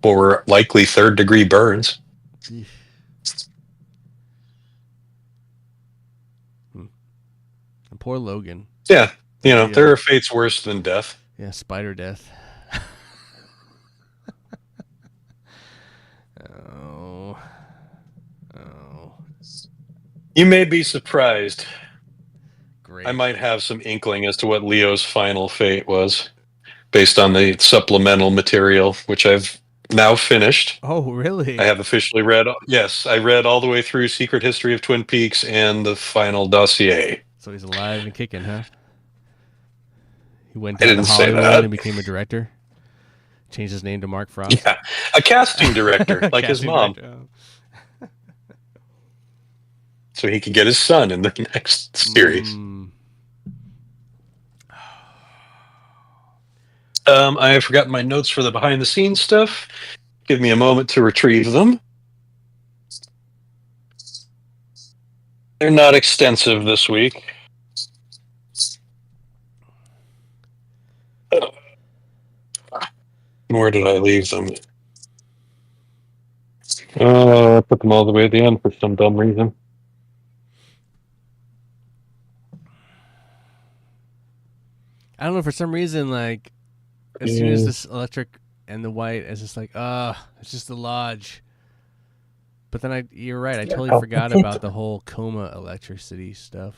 what were likely third-degree burns. And poor Logan. Yeah, there are fates worse than death. Yeah, spider death. Oh. You may be surprised. Great. I might have some inkling as to what Leo's final fate was based on the supplemental material, which I've now finished. Oh, really? I have officially read. Yes, I read all the way through Secret History of Twin Peaks and the final dossier. So he's alive and kicking, huh? He went down to Hollywood and became a director. Changed his name to Mark Frost. Yeah, a casting director, like his mom. So he could get his son in the next series. I have forgotten my notes for the behind-the-scenes stuff. Give me a moment to retrieve them. They're not extensive this week. Where did I leave them? I put them all the way at the end for some dumb reason. I don't know, for some reason, like, as soon as this electric and the white, it's just like, it's just the lodge. But then you're right, I totally forgot about the whole coma electricity stuff.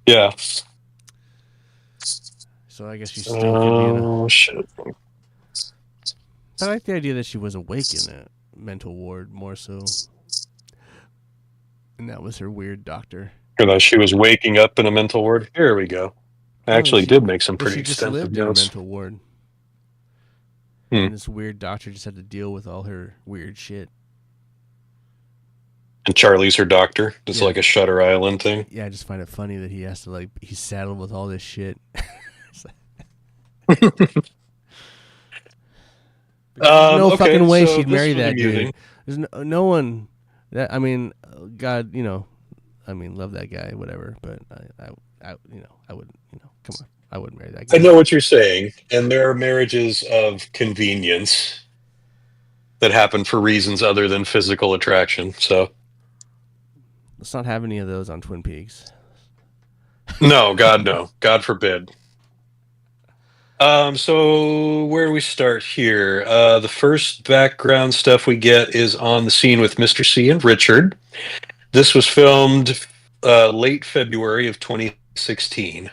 Yeah. So I guess you still could be in a... shit. I like the idea that she was awake in a mental ward more so. And that was her weird doctor. She was waking up in a mental ward. Here we go. I actually did make some pretty extensive notes. She just lived in a mental ward. And this weird doctor just had to deal with all her weird shit. And Charlie's her doctor. It's like a Shutter Island thing. Yeah, I just find it funny that he has to, he's saddled with all this shit. No fucking way she'd marry that dude. There's no one that, God, love that guy, whatever. But I wouldn't, come on, I wouldn't marry that guy. I know what you're saying, and there are marriages of convenience that happen for reasons other than physical attraction. So let's not have any of those on Twin Peaks. No, God, no. God forbid. So where do we start here? The first background stuff we get is on the scene with Mr. C and Richard. This was filmed late February of 2016.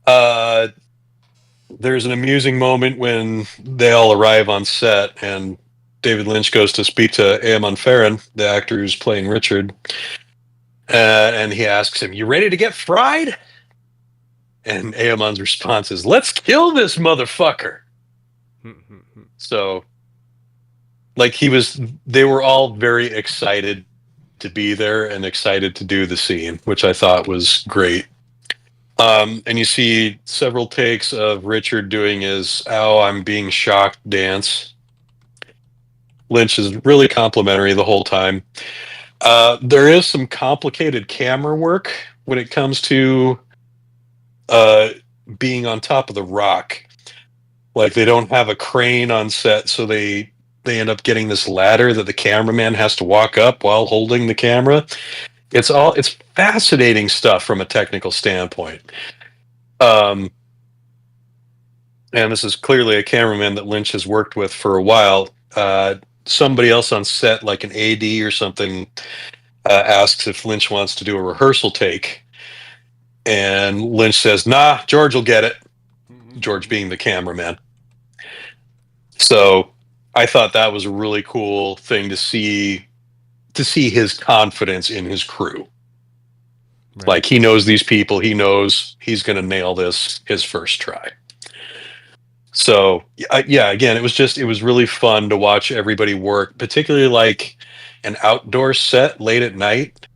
Uh, there's an amusing moment when they all arrive on set and David Lynch goes to speak to Eamon Farron, the actor who's playing Richard, and he asks him, "You ready to get fried?" And Eamon's response is, "Let's kill this motherfucker." So, like, they were all very excited to be there and excited to do the scene, which I thought was great. And you see several takes of Richard doing his "ow, I'm being shocked" dance. Lynch is really complimentary the whole time. There is some complicated camera work when it comes to uh, being on top of the rock. Like, they don't have a crane on set, so they end up getting this ladder that the cameraman has to walk up while holding the camera. It's fascinating stuff from a technical standpoint. Um, and this is clearly a cameraman that Lynch has worked with for a while. Somebody else on set, like an AD or something, asks if Lynch wants to do a rehearsal take. And Lynch says, "Nah, George will get it." George being the cameraman. So I thought that was a really cool thing to see his confidence in his crew. Right. Like, he knows these people, he knows he's going to nail this his first try. So yeah, again, it was really fun to watch everybody work, particularly like an outdoor set late at night.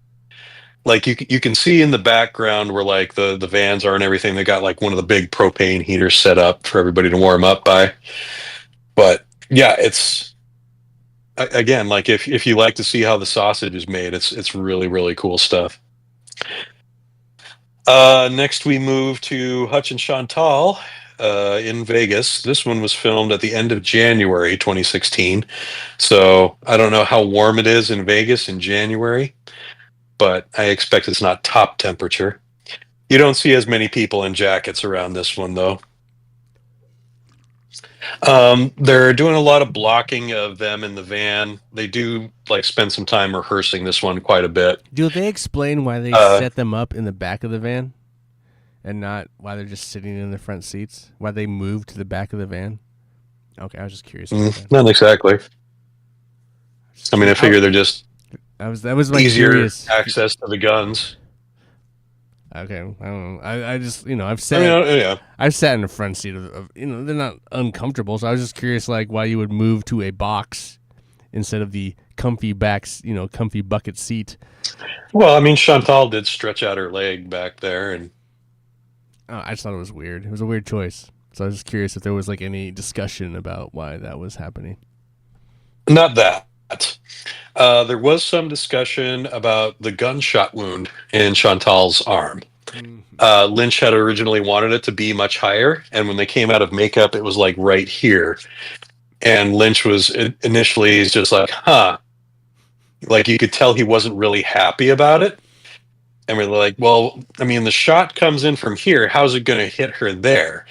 Like, you can see in the background where, like, the vans are and everything. They got, like, one of the big propane heaters set up for everybody to warm up by. But yeah, it's, again, like, if you like to see how the sausage is made, it's really, really cool stuff. Next we move to Hutch and Chantal in Vegas. This one was filmed at the end of January 2016. So I don't know how warm it is in Vegas in January, but I expect it's not top temperature. You don't see as many people in jackets around this one, though. They're doing a lot of blocking of them in the van. They do, like, spend some time rehearsing this one quite a bit. Do they explain why they set them up in the back of the van and not why they're just sitting in the front seats? Why they moved to the back of the van? Okay, I was just curious about that. Not exactly. I mean, I figure they're just that was my easier curious access to the guns. Okay, I don't know. I just, I've sat I've sat in the front seat of they're not uncomfortable. So I was just curious, like, why you would move to a box instead of the comfy backs, comfy bucket seat. Well, I mean, Chantal did stretch out her leg back there, and I just thought it was weird. It was a weird choice. So I was just curious if there was, like, any discussion about why that was happening. Not that. There was some discussion about the gunshot wound in Chantal's arm. Lynch had originally wanted it to be much higher, and when they came out of makeup, it was, like, right here. And Lynch was initially just like, huh. Like, you could tell he wasn't really happy about it. And we're like, well, I mean, the shot comes in from here. How's it going to hit her there?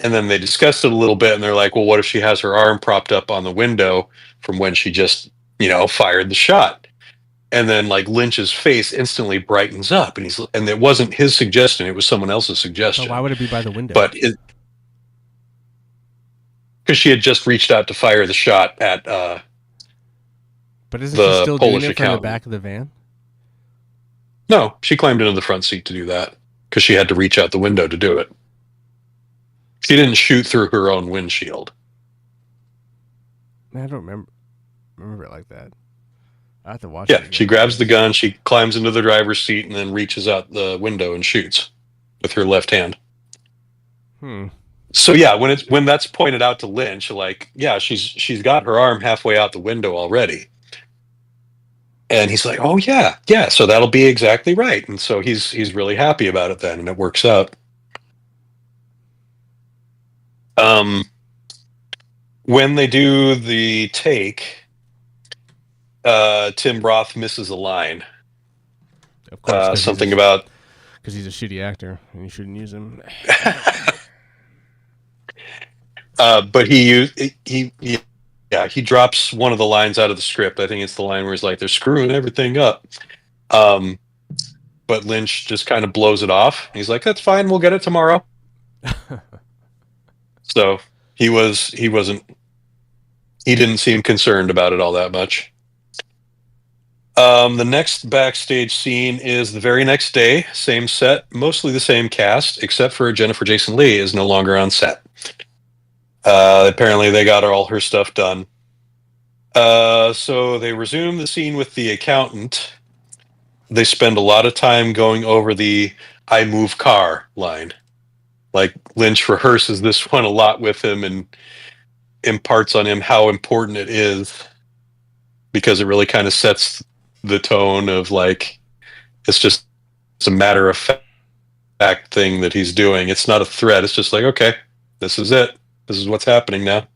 And then they discussed it a little bit, and they're like, well, what if she has her arm propped up on the window from when she just, fired the shot? And then, like, Lynch's face instantly brightens up, and it wasn't his suggestion; it was someone else's suggestion. So why would it be by the window? But because she had just reached out to fire the shot at. But isn't she still doing it from the back of the van? No, she climbed into the front seat to do that because she had to reach out the window to do it. She didn't shoot through her own windshield. I don't remember it like that. I have to watch it. Yeah, she grabs the gun, she climbs into the driver's seat, and then reaches out the window and shoots with her left hand. So yeah, when that's pointed out to Lynch, like, yeah, she's got her arm halfway out the window already. And he's like, oh yeah, so that'll be exactly right. And so he's really happy about it then, and it works out. When they do the take, Tim Roth misses a line. Of course, something about because he's a shitty actor and you shouldn't use him. But he drops one of the lines out of the script. I think it's the line where he's like, "They're screwing everything up." Um, but Lynch just kind of blows it off. He's like, "That's fine. We'll get it tomorrow." So he didn't seem concerned about it all that much. The next backstage scene is the very next day, same set, mostly the same cast, except for Jennifer Jason Leigh is no longer on set. Apparently, they got all her stuff done. So they resume the scene with the accountant. They spend a lot of time going over the "I move car" line. Like Lynch rehearses this one a lot with him and imparts on him how important it is, because it really kind of sets the tone of like, it's a matter of fact thing that he's doing. It's not a threat. It's just like, okay, this is it. This is what's happening now.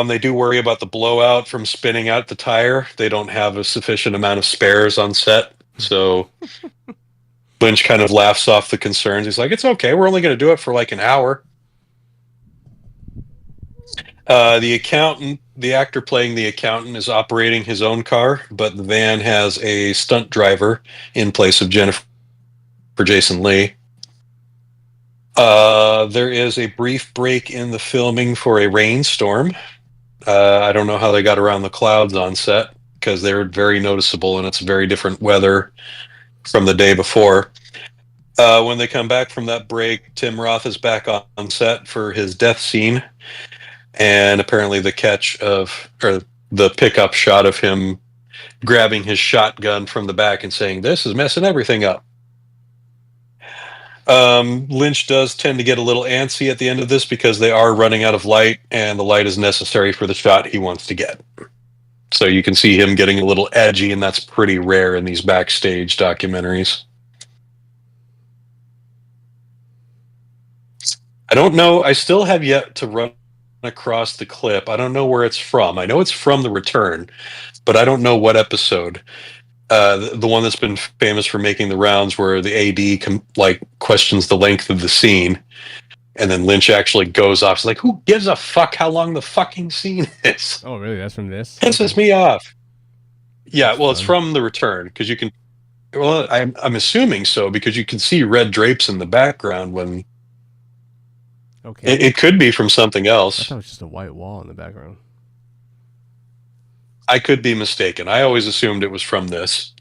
They do worry about the blowout from spinning out the tire. They don't have a sufficient amount of spares on set. So Lynch kind of laughs off the concerns. He's like, it's okay. We're only going to do it for like an hour. The accountant, the actor playing the accountant, is operating his own car, but the van has a stunt driver in place of Jennifer Jason Leigh. There is a brief break in the filming for a rainstorm. I don't know how they got around the clouds on set, because they're very noticeable and it's very different weather from the day before. When they come back from that break, Tim Roth is back on set for his death scene. And apparently the pickup shot of him grabbing his shotgun from the back and saying, "This is messing everything up." Lynch does tend to get a little antsy at the end of this because they are running out of light, and the light is necessary for the shot he wants to get. So you can see him getting a little edgy, and that's pretty rare in these backstage documentaries. I don't know. I still have yet to run across the clip. I don't know where it's from. I know it's from The Return, but I don't know what episode. The one that's been famous for making the rounds, where the AD questions the length of the scene, and then Lynch actually goes off. He's like, "Who gives a fuck how long the fucking scene is?" Oh, really? That's from this? Pisses me off. Yeah, That's well, it's fun. from The Return, because you can. Well, I'm assuming so, because you can see red drapes in the background when. Okay. It could be from something I else. thought it was just a white wall in the background. I could be mistaken. I always assumed it was from this.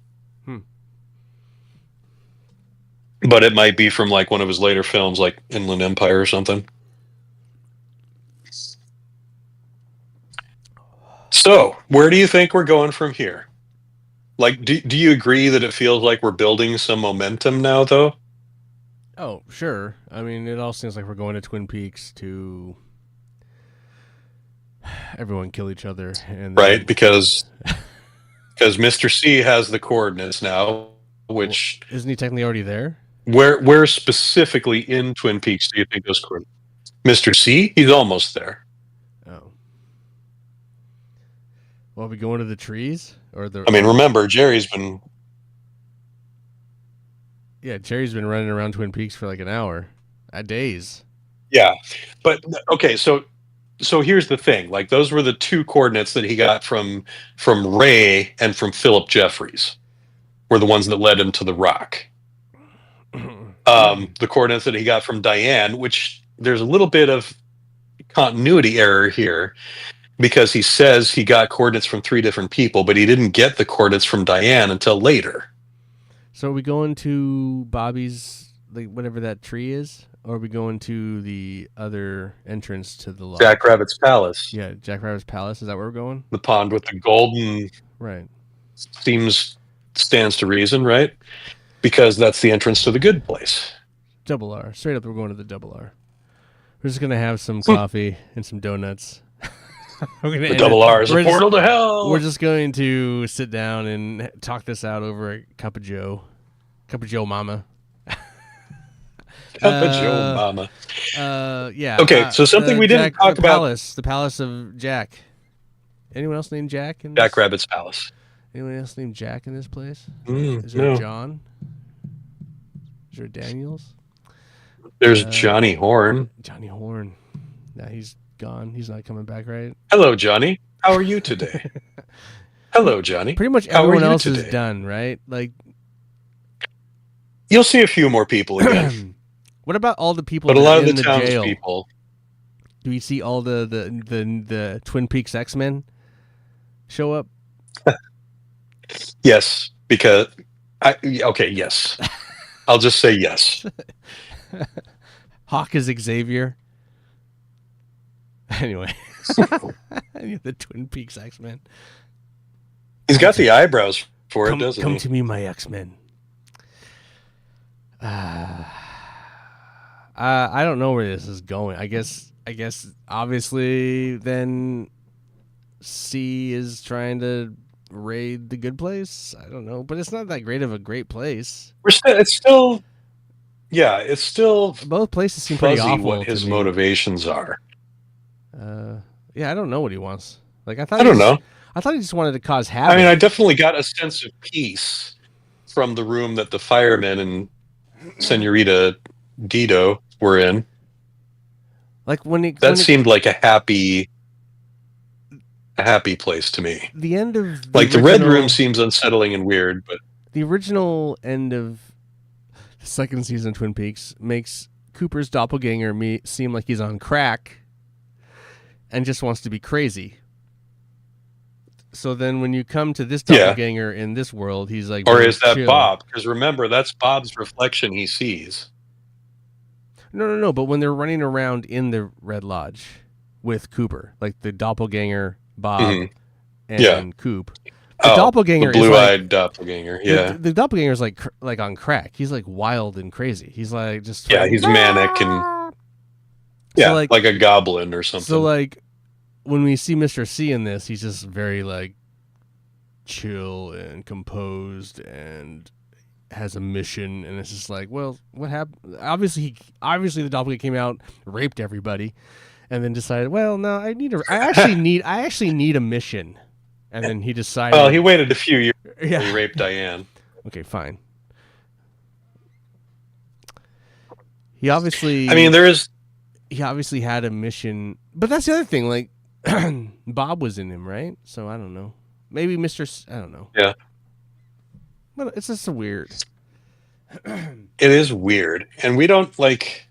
But it might be from like one of his later films, like Inland Empire or something. So, where do you think we're going from here? Like, do you agree that it feels like we're building some momentum now, though? Oh, sure. I mean, it all seems like we're going to Twin Peaks to everyone kill each other, and then, Right, because Mr. C has the coordinates now, which isn't he technically already there? where specifically in Twin Peaks do you think those coordinates? Mr. C, he's almost there. Oh. Well, are we going to the trees or the? I mean, remember, Jerry's been. Yeah, Jerry's been running around Twin Peaks for like an hour, days. Yeah, but okay, so here's the thing: like, those were the two coordinates that he got from Ray and from Philip Jeffries, were the ones that led him to the rock. The coordinates that he got from Diane, which there's a little bit of continuity error here, because he says he got coordinates from 3 different people, but he didn't get the coordinates from Diane until later. So are we going to Bobby's, like whatever that tree is, or are we going to the other entrance to the lodge? Jack Rabbit's Palace. Yeah, Jack Rabbit's Palace. Is that where we're going? The pond with the golden. Right. Stands to reason, right? Because that's the entrance to the good place. Double R. Straight up, we're going to the Double R. We're just gonna have some coffee and some donuts. The Double R is a portal to hell. We're just going to sit down and talk this out over a cup of Joe. Cup of Joe Mama. Cup of Joe Mama. Yeah. Okay, so something we didn't talk about. The palace of Jack. Anyone else named Jack? Jack Rabbit's Palace. Anyone else named Jack in this place? Is there John? Is there Daniels? There's Johnny Horn. Johnny Horn. Nah, he's gone. He's not coming back, right? Hello, Johnny. How are you today? Hello, Johnny. Pretty much How are everyone you else today? is done, right? Like, you'll see a few more people again. what about all the people But a that lot are of the in the jail? townspeople. Do we see all the Twin Peaks X-Men show up? Yes, because yes. I'll just say yes. Hawk is Xavier. Anyway, the Twin Peaks X-Men. He's got the eyebrows for it, doesn't he? Come to me, my X-Men. I don't know where this is going. I guess obviously then C is trying to raid the good place. I don't know, but it's not that great of a great place. It's still both places seem pretty fuzzy awful what his to me. motivations are. Yeah, I don't know what he wants. Like I don't know. I thought he just wanted to cause havoc. I mean, I definitely got a sense of peace from the room that the firemen and Senorita Dido were in. Like seemed like a happy place to me. The end of the Red Room seems unsettling and weird, but the original end of the second season of Twin Peaks makes Cooper's doppelganger seem like he's on crack and just wants to be crazy. So then when you come to this doppelganger in this world, he's like, or is that chill. Bob? Because remember, that's Bob's reflection he sees. No. But when they're running around in the Red Lodge with Cooper, like the doppelganger Bob and Coop. The doppelganger, the blue-eyed doppelganger. Yeah, the doppelganger is like on crack. He's like wild and crazy. He's like just he's manic and so like a goblin or something. So like when we see Mr. C in this, he's just very like chill and composed and has a mission, and it's just like, well, what happened? Obviously the doppelganger came out, raped everybody, and then decided, well, no, I actually need a mission. And then he decided. Well, he waited a few years before he raped Diane. Okay, fine. He obviously. I mean, He obviously had a mission, but that's the other thing. Like, Bob was in him, right? So I don't know. Maybe I don't know. Yeah. But it's just so weird. It is weird, and we don't like.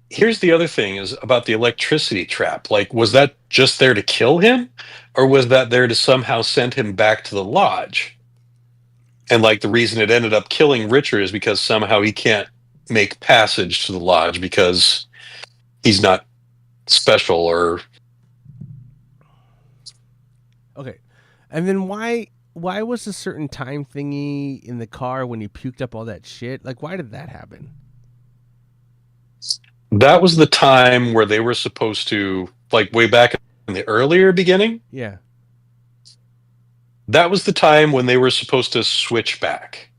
Here's the other thing is about the electricity trap. Like, was that just there to kill him, or was that there to somehow send him back to the lodge? And like the reason it ended up killing Richard is because somehow he can't make passage to the lodge because he's not special or. Okay, and then why was a certain time thingy in the car when he puked up all that shit? Like, why did that happen? That was the time where they were supposed to, like, way back in the earlier beginning. Yeah. That was the time when they were supposed to switch back.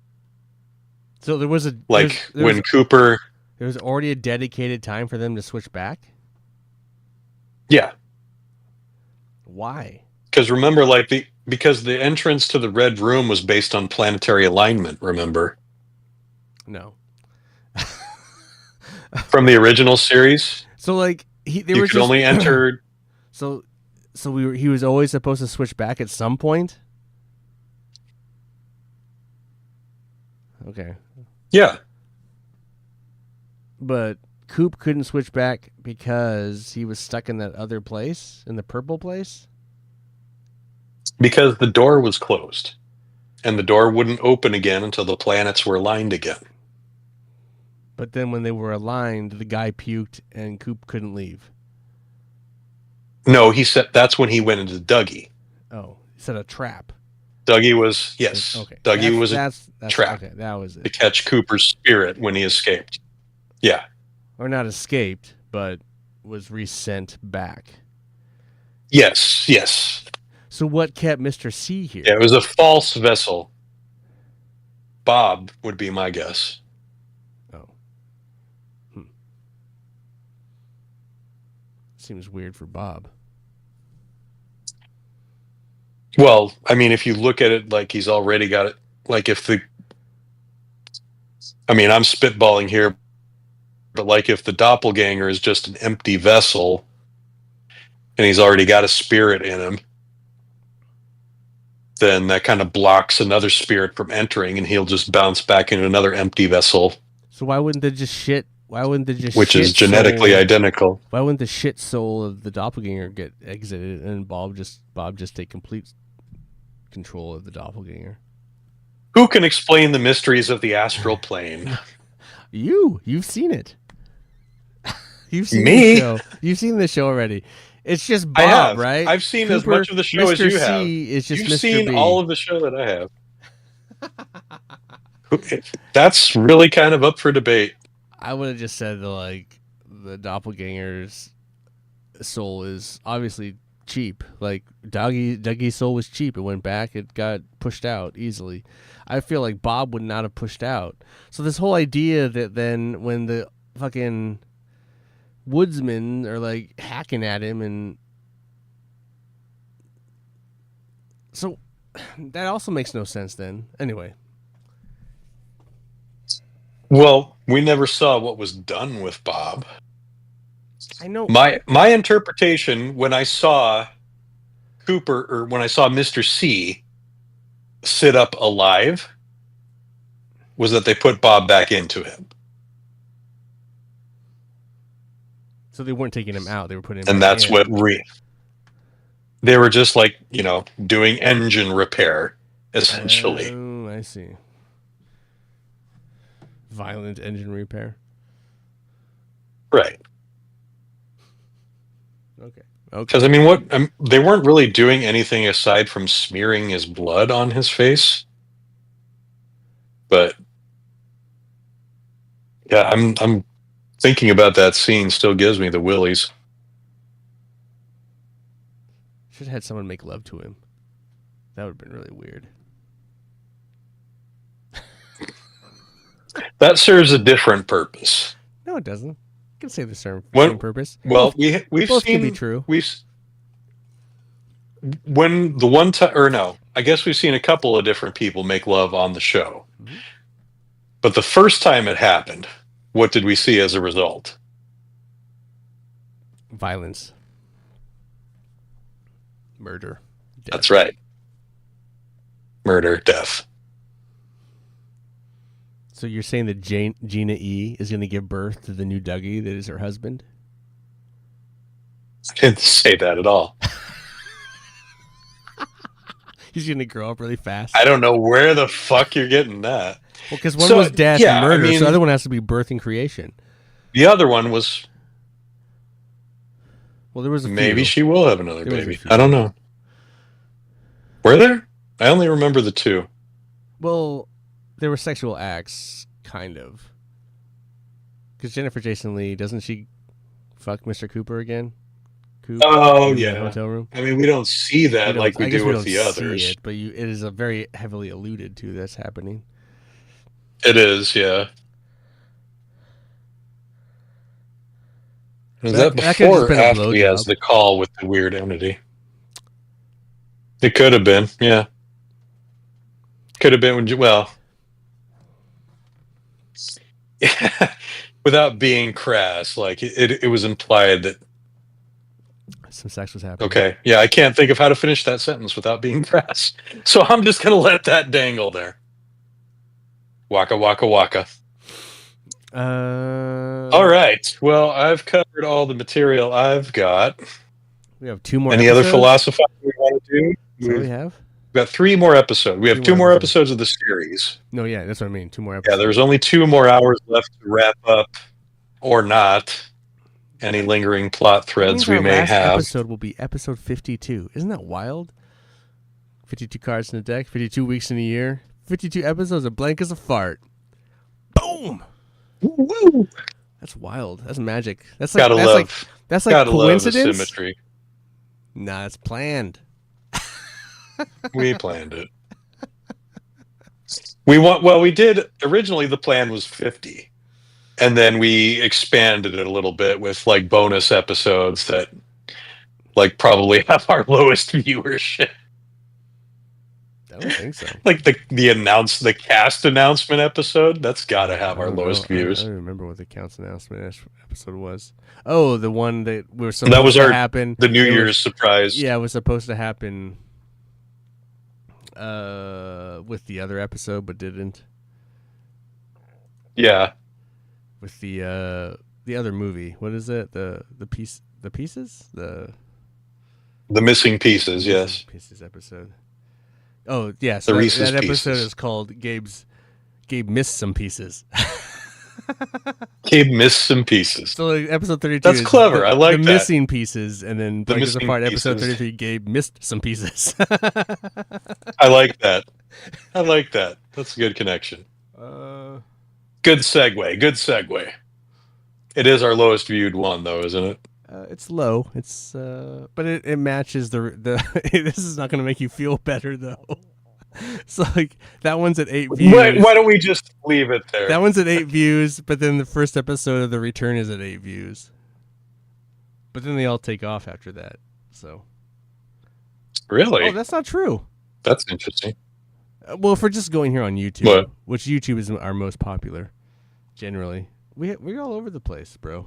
So there was when Cooper. There was already a dedicated time for them to switch back? Yeah. Why? Because remember, because the entrance to the Red Room was based on planetary alignment, remember? No. From the original series? So, like, you could only enter... So he was always supposed to switch back at some point? Okay. Yeah. But Coop couldn't switch back because he was stuck in that other place, in the purple place? Because the door was closed. And the door wouldn't open again until the planets were aligned again. But then when they were aligned, the guy puked and Coop couldn't leave. No, he said that's when he went into Dougie. Oh, he set a trap. Dougie was, yes. Okay. Dougie was a trap. Okay, that was it. To catch Cooper's spirit when he escaped. Yeah. Or not escaped, but was resent back. Yes. So what kept Mr. C here? Yeah, it was a false vessel. Bob would be my guess. Oh. Seems weird for Bob. Well, I mean, if you look at it like he's already got it, like if I mean, I'm spitballing here, but like if the doppelganger is just an empty vessel and he's already got a spirit in him, then that kind of blocks another spirit from entering, and he'll just bounce back into another empty vessel. So why wouldn't they just shit? Why wouldn't they just which shit is genetically soul, identical? Why wouldn't the shit soul of the doppelganger get exited and Bob just take complete control of the doppelganger? Who can explain the mysteries of the astral plane? You've seen it. You've seen Me? the show. You've seen the show already. It's just Bob, I have. right? I've seen Cooper, as much of the show Mr. as you C have. is just You've Mr. seen B. all of the show that I have. That's really kind of up for debate. I would have just said that, like, the doppelganger's soul is obviously cheap. Like Dougie's soul was cheap. It went back. It got pushed out easily. I feel like Bob would not have pushed out. So this whole idea that then when the fucking woodsmen are like hacking at him, and so that also makes no sense then. Anyway. Well, we never saw what was done with Bob. I know. My interpretation when I saw Cooper, or when I saw Mr. C sit up alive, was that they put Bob back into him. So they weren't taking him out; they were putting him. And back that's in. what they were just like, doing engine repair, essentially. Oh, I see. Violent engine repair. Right. Okay. Because, I mean, they weren't really doing anything aside from smearing his blood on his face. But, yeah, I'm thinking about that scene still gives me the willies. Should have had someone make love to him. That would have been really weird. That serves a different purpose. No, it doesn't. You can say the same purpose. Well, we've both seen, can be true. When the one time, or no, I guess we've seen a couple of different people make love on the show. Mm-hmm. But the first time it happened, what did we see as a result? Violence. Murder. Death. That's right. Murder, death. So you're saying that Gina E is going to give birth to the new Dougie that is her husband? I didn't say that at all. He's going to grow up really fast. I don't know where the fuck you're getting that. Well, because one was death and murder, so the other one has to be birth and creation. The other one was... Well, there was a maybe few. She will have another baby. I don't know. Were there? I only remember the two. Well, there were sexual acts, kind of. Because Jennifer Jason Leigh, doesn't she fuck Mr. Cooper again? Oh, yeah. Hotel room? I mean, we don't see that like we do with the others. It, but it is a very heavily alluded to that's happening. It is, yeah. Is that before or after he has the call with the weird entity? It could have been, yeah. Could have been, well... without being crass, like it was implied that some sex was happening. Okay, yeah, I can't think of how to finish that sentence without being crass, so I'm just gonna let that dangle there. Waka waka waka. All right. Well, I've covered all the material I've got. We have 2 more. Any episodes? Other philosophizing we want to do? We have. We've got 3 more episodes. We have 2 more episodes of the series. No, yeah, that's what I mean. 2 more episodes. Yeah, there's only 2 more hours left to wrap up, or not, any lingering plot threads we may have. Episode will be episode 52. Isn't that wild? 52 cards in the deck, 52 weeks in a year, 52 episodes are blank as a fart. Boom! Woo! That's wild. That's magic. That's like that's like coincidence. Love the symmetry. Nah, it's planned. We planned it. We did originally. The plan was 50, and then we expanded it a little bit with like bonus episodes that like probably have our lowest viewership. I don't think so. Like the cast announcement episode. That's got to have I our don't know. lowest I views. don't remember what the counts announcement episode was. Oh, the one that was That was supposed to happen. the New It Year's was, surprise. yeah, it was supposed to happen with the other episode, but didn't. Yeah. With the other movie. What is it? The pieces? The Missing pieces, yes. Pieces episode. Oh, yeah, The so Reese's that episode Pieces. is called Gabe missed some pieces. Gabe missed some pieces. So like, episode 32 That's is clever. I like the that. missing pieces, and then The breaks missing apart episode pieces. 33 Gabe missed some pieces. I like that. That's a good connection. Good segue. It is our lowest viewed one, though, isn't it? It's low. It's but it matches the. This is not going to make you feel better though. So like that one's at 8 views. Why don't we just leave it there? That one's at 8 views, but then the first episode of The Return is at 8 views. But then they all take off after that. So really? Oh, that's not true. That's interesting. Well, if we're just going here on YouTube, What? Which YouTube is our most popular, generally. We're all over the place, bro.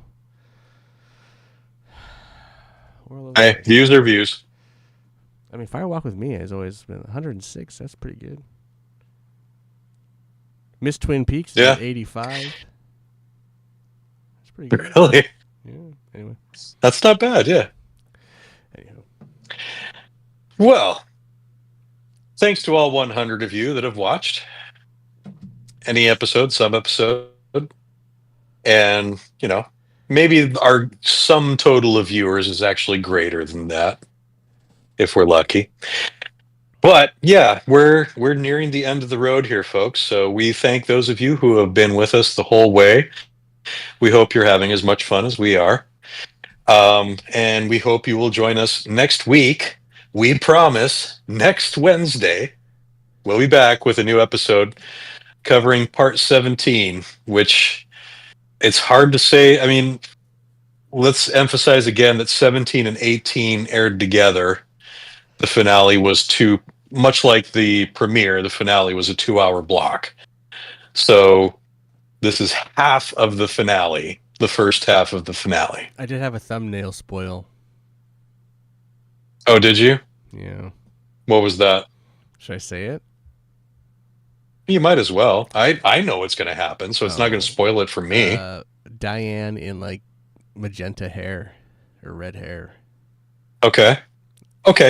We're all over the Hey, place. views are views. I mean, Fire Walk with Me has always been 106. That's pretty good. Miss Twin Peaks is at 85. That's pretty good. Really? Yeah. Anyway. That's not bad, yeah. Anyhow. Well, thanks to all 100 of you that have watched any episode, some episode, and, maybe our sum total of viewers is actually greater than that, if we're lucky. But yeah, we're nearing the end of the road here, folks. So we thank those of you who have been with us the whole way. We hope you're having as much fun as we are. And we hope you will join us next week. We promise next Wednesday, we'll be back with a new episode covering part 17, which it's hard to say. I mean, let's emphasize again that 17 and 18 aired together. The finale was much like the premiere, the finale was a 2-hour block. So this is half of the finale, the first half of the finale. I did have a thumbnail spoil. Oh, did you? Yeah. What was that? Should I say it? You might as well. I know what's going to happen, so it's not going to spoil it for me. Diane in like magenta hair or red hair. Okay,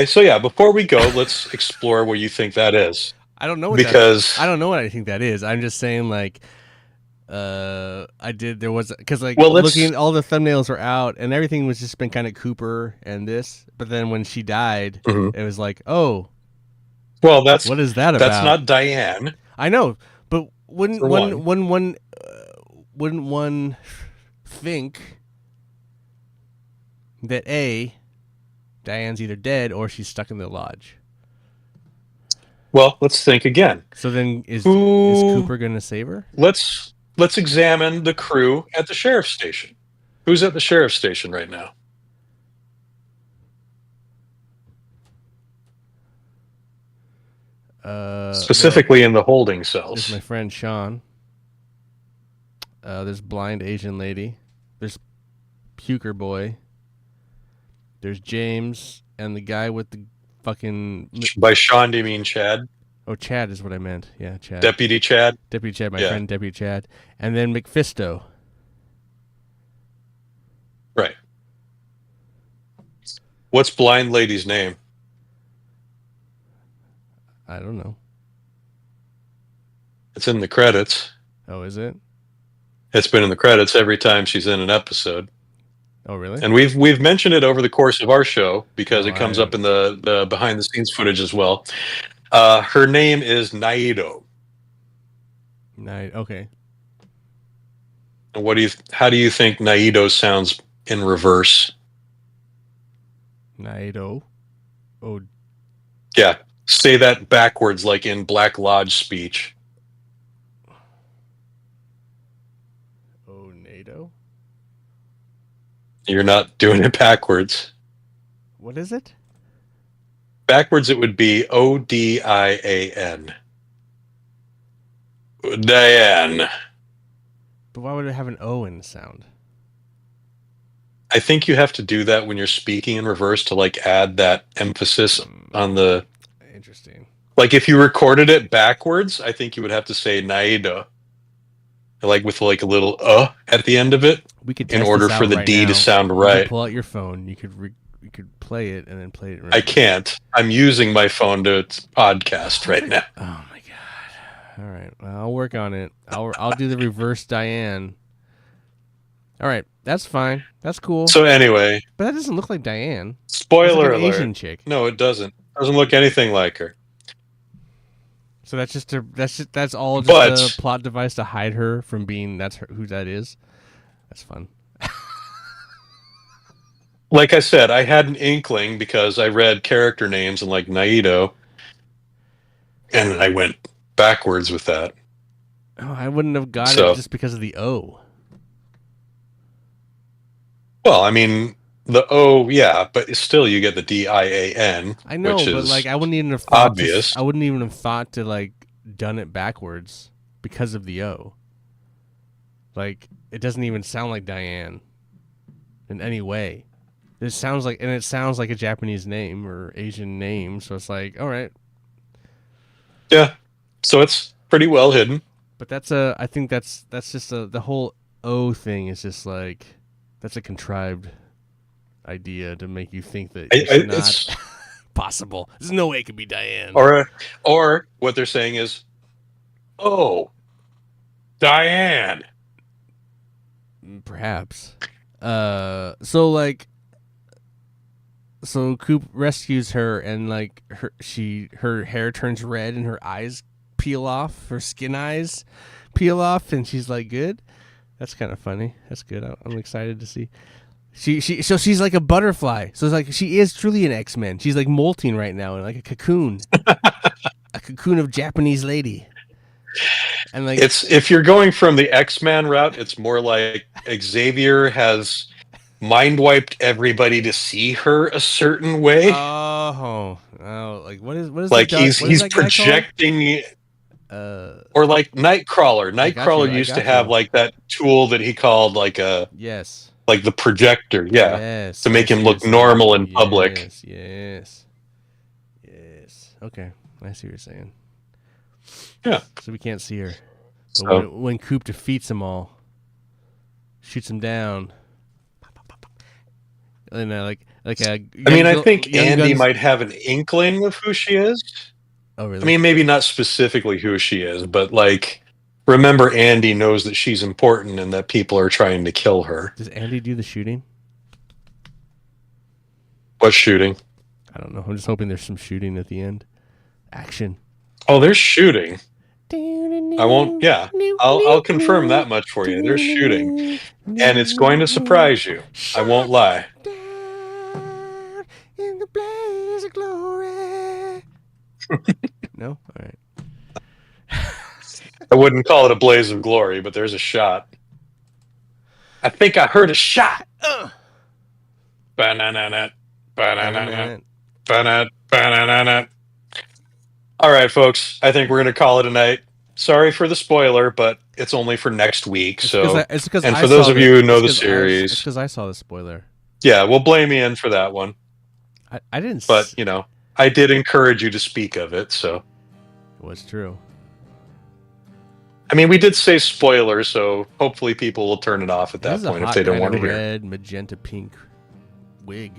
so yeah, before we go, let's explore what you think that is. I don't know what I don't know what I think that is. I'm just saying like there was because like looking all the thumbnails were out and everything was just been kind of Cooper and this, but then when she died, it was like, oh, well, what is that about? That's not Diane. I know, but wouldn't one think that Diane's either dead or she's stuck in the lodge? Well, let's think again. So then is Cooper going to save her? Let's examine the crew at the sheriff's station. Who's at the sheriff's station right now? Specifically in the holding cells. There's my friend Sean. There's blind Asian lady. There's puker boy. There's James and the guy with the fucking. By Sean, do you mean Chad? Oh, Chad is what I meant. Yeah, Chad. Deputy Chad. My friend Deputy Chad, and then McFisto. Right. What's blind lady's name? I don't know. It's in the credits. Oh, is it? It's been in the credits every time she's in an episode. Oh, really? And we've mentioned it over the course of our show because it comes up in the behind the scenes footage as well. Her name is Naido. Okay. And how do you think Naido sounds in reverse? Naido. Oh. Yeah. Say that backwards, like in Black Lodge speech. Oh, NATO? You're not doing it backwards. What is it? Backwards, it would be Odian. Diane. But why would it have an O in the sound? I think you have to do that when you're speaking in reverse to like add that emphasis on the. Interesting. Like if you recorded it backwards, I think you would have to say Naida, like with like a little at the end of it, We could in test order this for out the right D now. to sound You right. could pull out your phone. You could play it and then play it. I can't. I'm using my phone to podcast right now. Oh my god! All right, well, I'll work on it. I'll do the reverse Diane. All right, that's fine. That's cool. So anyway, But that doesn't look like Diane. spoiler It's like an alert. Asian chick. No, it doesn't. Doesn't look anything like her. So that's all just But- a plot device to hide her from being who that is. That's fun. Like I said, I had an inkling because I read character names and like Naido, and I went backwards with that. Oh, I wouldn't have got So- it just because of the O. Well, I mean, the O, yeah, but still you get the Dian. I know, which but is like I wouldn't even have thought obvious. I wouldn't even have thought to like done it backwards because of the O. Like it doesn't even sound like Diane in any way. It sounds like a Japanese name or Asian name, so it's like, all right. Yeah, so it's pretty well hidden. But I think that's just the whole O thing is just like that's a contrived idea to make you think that it's not possible. There's no way it could be Diane. Or what they're saying is, oh, Diane. Perhaps. So Coop rescues her and like her hair turns red and her eyes peel off, her skin eyes peel off, and she's like, good. That's kind of funny. That's good. I'm excited to see. So she's like a butterfly. So it's like she is truly an X-Men. She's like molting right now in like a cocoon. A cocoon of Japanese lady. And like If you're going from the X-Man route, it's more like Xavier has mind wiped everybody to see her a certain way. Like what is like the he's projecting or like Nightcrawler. Nightcrawler used to have like that tool that he called like a yes, like the projector, yes, to make him look normal in public. Yes. Okay, I see what you're saying. Yeah. So we can't see her. But So, when Coop defeats them all, shoots them down, and I think Andy might have an inkling of who she is. Oh, really? I mean, maybe not specifically who she is, but like, remember, Andy knows that she's important and that people are trying to kill her. Does Andy do the shooting? What shooting? I don't know. I'm just hoping there's some shooting at the end. Action. Oh, there's shooting. I won't. Yeah, I'll confirm that much for you. There's shooting, and it's going to surprise you. I won't lie. In the blaze of glory. No? All right. I wouldn't call it a blaze of glory, but there's a shot. I think I heard a shot. Ba-na-na-na, ba-na-na-na, ba-na-na-na-na. All right, folks. I think we're going to call it a night. Sorry for the spoiler, but it's only for next week. And for those of you who know the series, it's because I saw the spoiler. Yeah, we'll blame Ian for that one. I didn't. But I did encourage you to speak of it. So it was true. I mean, we did say spoiler, so hopefully people will turn it off at that point if they don't want to hear. Red, magenta, pink wig.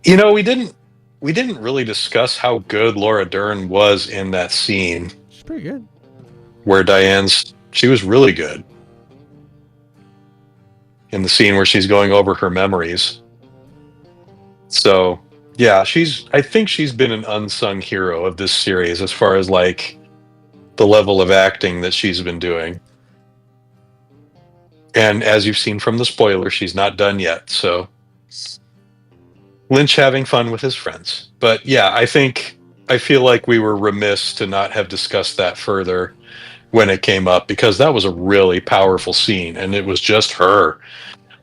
We didn't really discuss how good Laura Dern was in that scene. She's pretty good. Where she was really good. In the scene where she's going over her memories. So, yeah, I think she's been an unsung hero of this series as far as like the level of acting that she's been doing. And as you've seen from the spoiler, she's not done yet. So Lynch having fun with his friends. But yeah, I feel like we were remiss to not have discussed that further when it came up, because that was a really powerful scene and it was just her.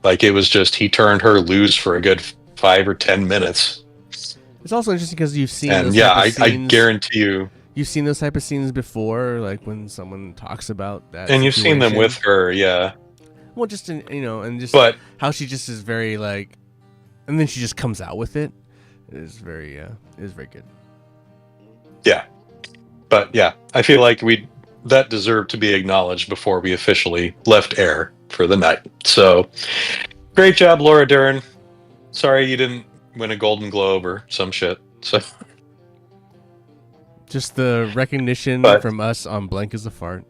Like it was just, he turned her loose for a good 5 or 10 minutes. It's also interesting because you've seen And those yeah, type of I scenes. guarantee you. You've seen those type of scenes before, like when someone talks about that. And you've seen them with situation. her, yeah. Well, just in, and just But how she just is very like, and then she just comes out with it. It is very good. yeah. But yeah, I feel like that deserved to be acknowledged before we officially left air for the night. So great job, Laura Dern. Sorry you didn't win a Golden Globe or some shit. So Just the recognition But- from us on Blank as a Fart.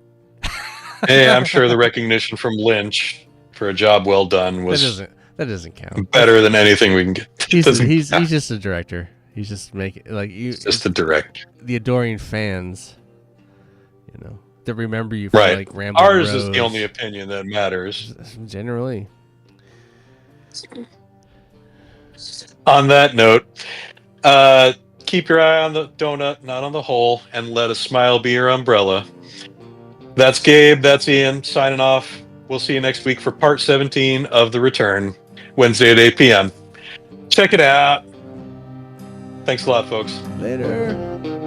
hey, I'm sure the recognition from Lynch for a job well done was That doesn't count. better than anything we can get. He's just a director. He's just making like you. Just the direct. The adoring fans, that remember you for Right. like Rambling Ours Rose. is the only opinion that matters. Generally. On that note, keep your eye on the donut, not on the hole, and let a smile be your umbrella. That's Gabe. That's Ian signing off. We'll see you next week for part 17 of The Return, Wednesday at 8 p.m. Check it out. Thanks a lot, folks. Later.